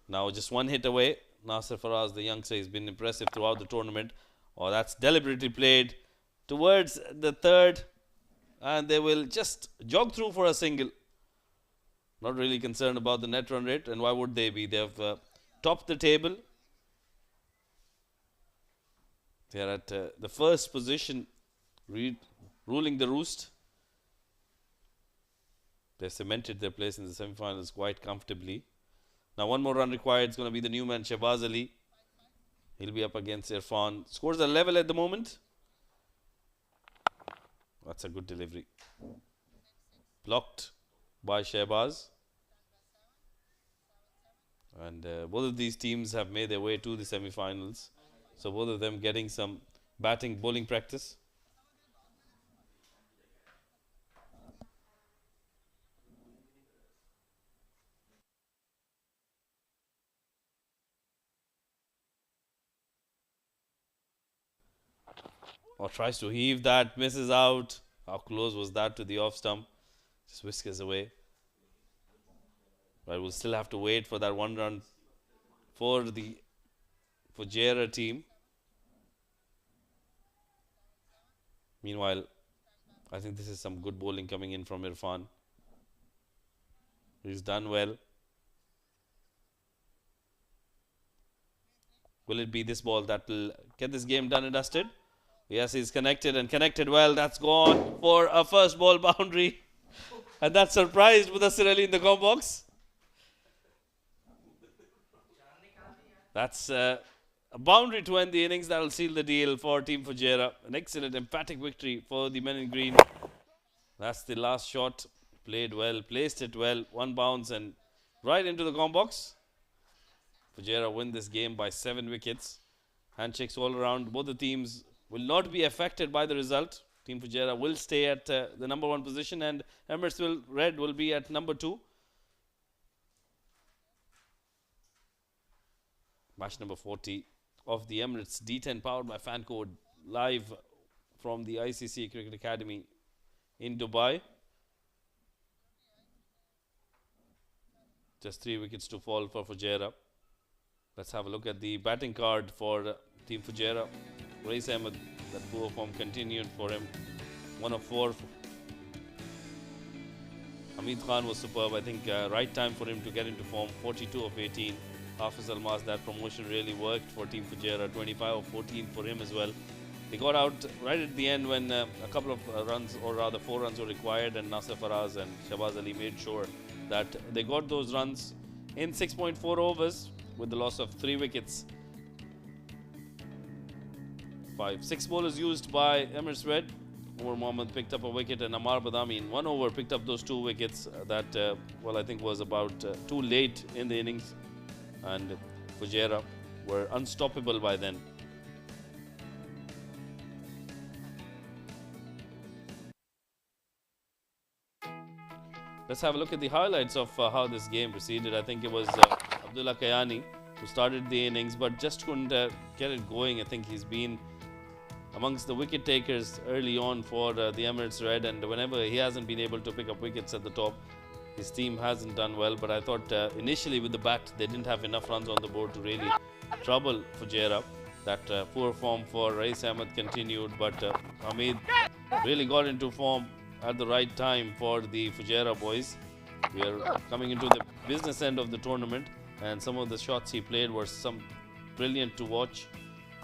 Now just 1 hit away. Nasir Faraz, the youngster, has been impressive throughout the tournament. Oh, that's deliberately played towards the third, and they will just jog through for a single. Not really concerned about the net run rate, and why would they be? They have topped the table. They are at the first position, ruling the roost. They cemented their place in the semi-finals quite comfortably. Now 1 more run required. It's going to be the new man, Shehbaz Ali. He'll be up against Irfan. Scores are level at the moment. That's a good delivery. Blocked by Shehbaz. And both of these teams have made their way to the semi-finals. So both of them getting some batting, bowling practice. Or tries to heave that, misses out. How close was that to the off stump? Just whiskers away. But we'll still have to wait for that 1 run for the Fujairah team. Meanwhile, I think this is some good bowling coming in from Irfan. He's done well. Will it be this ball that will get this game done and dusted? Yes, he's connected and connected well. That's gone for a first ball boundary. And that surprised Mudassir Ali in the com box. That's a boundary to end the innings. That will seal the deal for Team Fujairah. An excellent, emphatic victory for the men in green. That's the last shot. Played well, placed it well. 1 bounce and right into the com box. Fujairah win this game by 7 wickets. Handshakes all around. Both the teams will not be affected by the result. Team Fujairah will stay at the number 1 position and Emirates Red will be at number 2. Match number 40 of the Emirates D10 powered by Fan Code live from the ICC Cricket Academy in Dubai. Just 3 wickets to fall for Fujairah. Let's have a look at the batting card for Team Fujairah. Rais Ahmed, that poor form continued for him. 1 of 4. Hamid Khan was superb. I think right time for him to get into form. 42 of 18. Hafiz Almas, that promotion really worked for Team Fujairah. 25 of 14 for him as well. They got out right at the end when a couple of runs, or rather 4 runs were required, and Nasser Faraz and Shahbaz Ali made sure that they got those runs in 6.4 overs with the loss of 3 wickets. 6 bowlers used by Emirates Red. Umar Mohammad picked up a wicket and Amar Badami in 1 over picked up those 2 wickets that, I think was about too late in the innings. And Fujairah were unstoppable by then. Let's have a look at the highlights of how this game proceeded. I think it was Abdullah Kayani who started the innings but just couldn't get it going. I think he's been amongst the wicket takers early on for the Emirates Red, and whenever he hasn't been able to pick up wickets at the top, his team hasn't done well. But I thought initially with the bat they didn't have enough runs on the board to really trouble Fujairah. That poor form for Rais Ahmed continued, but Hamid really got into form at the right time for the Fujairah boys. We are coming into the business end of the tournament, and some of the shots he played were some brilliant to watch.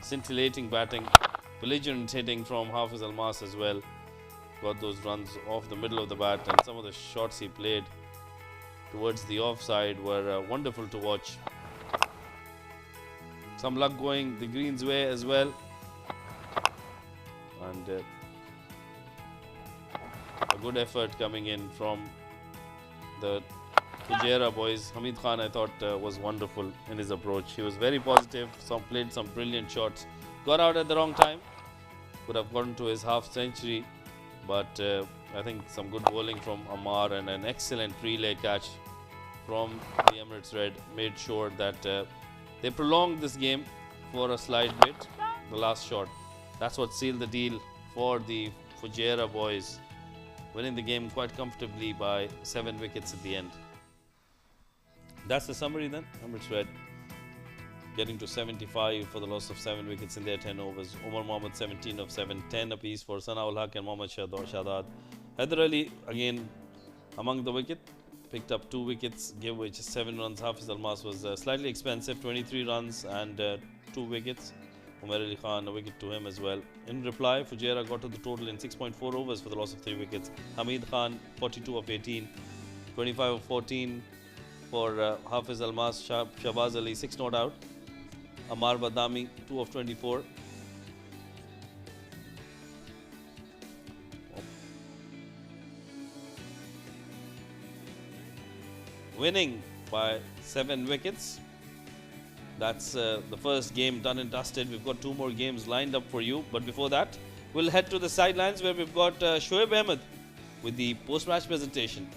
Scintillating batting, belligerent hitting from Hafiz Almas as well. Got those runs off the middle of the bat, and some of the shots he played towards the offside were wonderful to watch. Some luck going the Greens' way as well, and a good effort coming in from the Fujairah boys. Hamid Khan, I thought, was wonderful in his approach. He was very positive, played some brilliant shots. Got out at the wrong time. Could have gotten to his half century, but I think some good bowling from Amar and an excellent relay catch from the Emirates Red made sure that they prolonged this game for a slight bit. The last shot, that's what sealed the deal for the Fujairah boys, winning the game quite comfortably by 7 wickets at the end. That's the summary then. Emirates Red getting to 75 for the loss of 7 wickets in their 10 overs. Umar Mohammad 17 of 7, 10 apiece for Sanaul Haq and Mohammad Shadad. Haider Ali again among the wicket, picked up 2 wickets, gave away just 7 runs. Hafiz Almas was slightly expensive, 23 runs and 2 wickets. Umar Ali Khan, a wicket to him as well. In reply, Fujairah got to the total in 6.4 overs for the loss of 3 wickets. Hamid Khan 42 of 18, 25 of 14 for Hafiz Almas. Shahbaz Ali 6 not out. Amar Badami 2 of 24. Winning by 7 wickets. That's the first game done and dusted. We've got 2 more games lined up for you, but before that we'll head to the sidelines where we've got Shoaib Ahmed with the post-match presentation.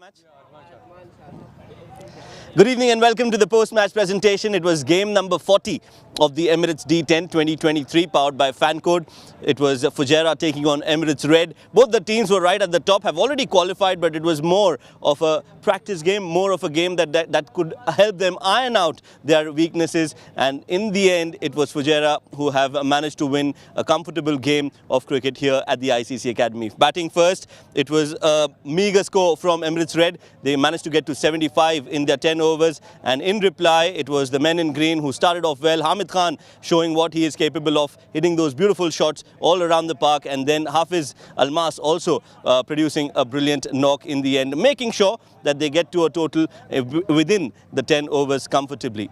match? Good evening and welcome to the post-match presentation. It was game number 40 of the Emirates D10 2023 powered by FanCode. It was Fujairah taking on Emirates Red. Both the teams were right at the top, have already qualified, but it was more of a practice game, more of a game that could help them iron out their weaknesses. And in the end, it was Fujairah who have managed to win a comfortable game of cricket here at the ICC Academy. Batting first, it was a meager score from Emirates Red. They managed to get to 75 in their 10 overs, and in reply it was the men in green who started off well. Hamid Khan showing what he is capable of, hitting those beautiful shots all around the park, and then Hafiz Almas also producing a brilliant knock in the end, making sure that they get to a total within the 10 overs comfortably.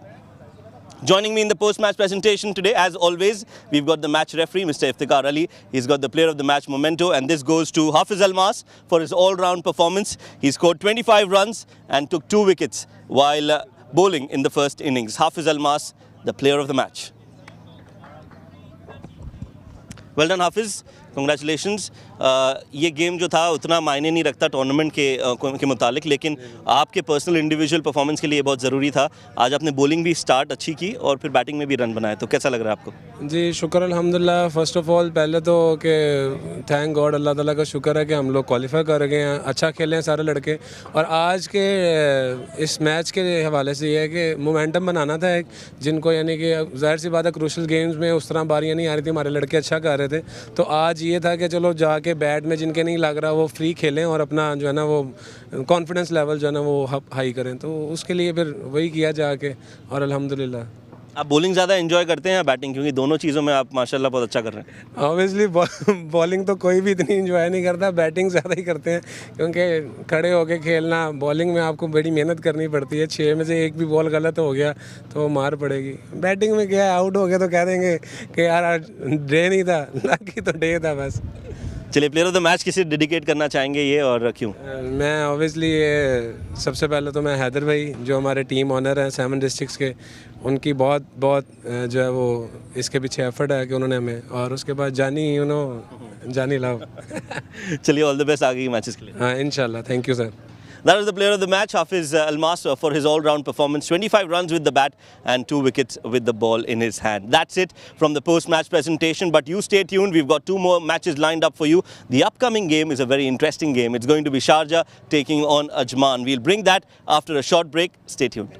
Joining me in the post-match presentation today, as always, we've got the match referee, Mr. Iftikhar Ali. He's got the player of the match memento, and this goes to Hafiz Almas for his all-round performance. He scored 25 runs and took 2 wickets while bowling in the first innings. Hafiz Almas, the player of the match. Well done, Hafiz. Congratulations. ये game जो था उतना मायने नहीं रखता tournament के मुतालिक, लेकिन आपके पर्सनल इंडिविजुअल परफॉर्मेंस के लिए बहुत ज़रूरी था. आज आपने बॉलिंग भी स्टार्ट अच्छी की और फिर बैटिंग में भी रन बनाए, तो कैसा लग रहा है आपको? जी शुक्र अल्हम्दुलिल्लाह. फ़र्स्ट ऑफ़ ऑल पहले तो कि थैंक गॉड, अल्लाह ताला का शुक्र है कि हम लोग क्वालिफाई कर गए हैं. अच्छा खेले हैं सारे लड़के. और आज के इस मैच के हवाले से ये है कि मोमेंटम बनाना था एक, जिनको यानी कि ज़ाहिर सी बात है क्रूशल गेम्स में उस तरह बारियाँ नहीं आ रही थी, हमारे लड़के अच्छा कर रहे थे. तो आज ये था कि चलो जाके बैट में जिनके नहीं लग रहा वो फ्री खेलें और अपना जो है ना वो कॉन्फिडेंस लेवल जो है ना वो हाई करें. तो उसके लिए फिर वही किया जाके, और अल्हम्दुलिल्लाह. आप बॉलिंग ज़्यादा एंजॉय करते हैं या बैटिंग? क्योंकि दोनों चीज़ों में आप माशाल्लाह बहुत अच्छा कर रहे हैं. ऑब्वियसली बॉलिंग तो कोई भी इतनी एंजॉय नहीं करता, बैटिंग ज़्यादा ही करते हैं, क्योंकि खड़े होके खेलना, बॉलिंग में आपको बड़ी मेहनत करनी पड़ती है. 6 में से एक भी बॉल गलत हो गया तो मार पड़ेगी. बैटिंग में क्या, आउट हो गया तो कह देंगे कि यार आज डे नहीं था, लकी तो डे था बस. चलिए, प्लेयर ऑफ द मैच किसे डेडिकेट करना चाहेंगे ये, और क्यों? मैं ऑब्वियसली ये सबसे पहले तो मैं हैदर भाई जो हमारे टीम ऑनर हैं 7 डिस्ट्रिक्ट्स के, उनकी बहुत बहुत जो है वो इसके पीछे एफर्ट है कि उन्होंने हमें, और उसके बाद जानी जानी लाभ. चलिए, ऑल द बेस्ट आगे की मैचेस के लिए. हाँ इंशाल्लाह. Thank you sir. That was the player of the match, Hafiz Almas, for his all-round performance. 25 runs with the bat and 2 wickets with the ball in his hand. That's it from the post-match presentation. But you stay tuned. We've got 2 more matches lined up for you. The upcoming game is a very interesting game. It's going to be Sharjah taking on Ajman. We'll bring that after a short break. Stay tuned.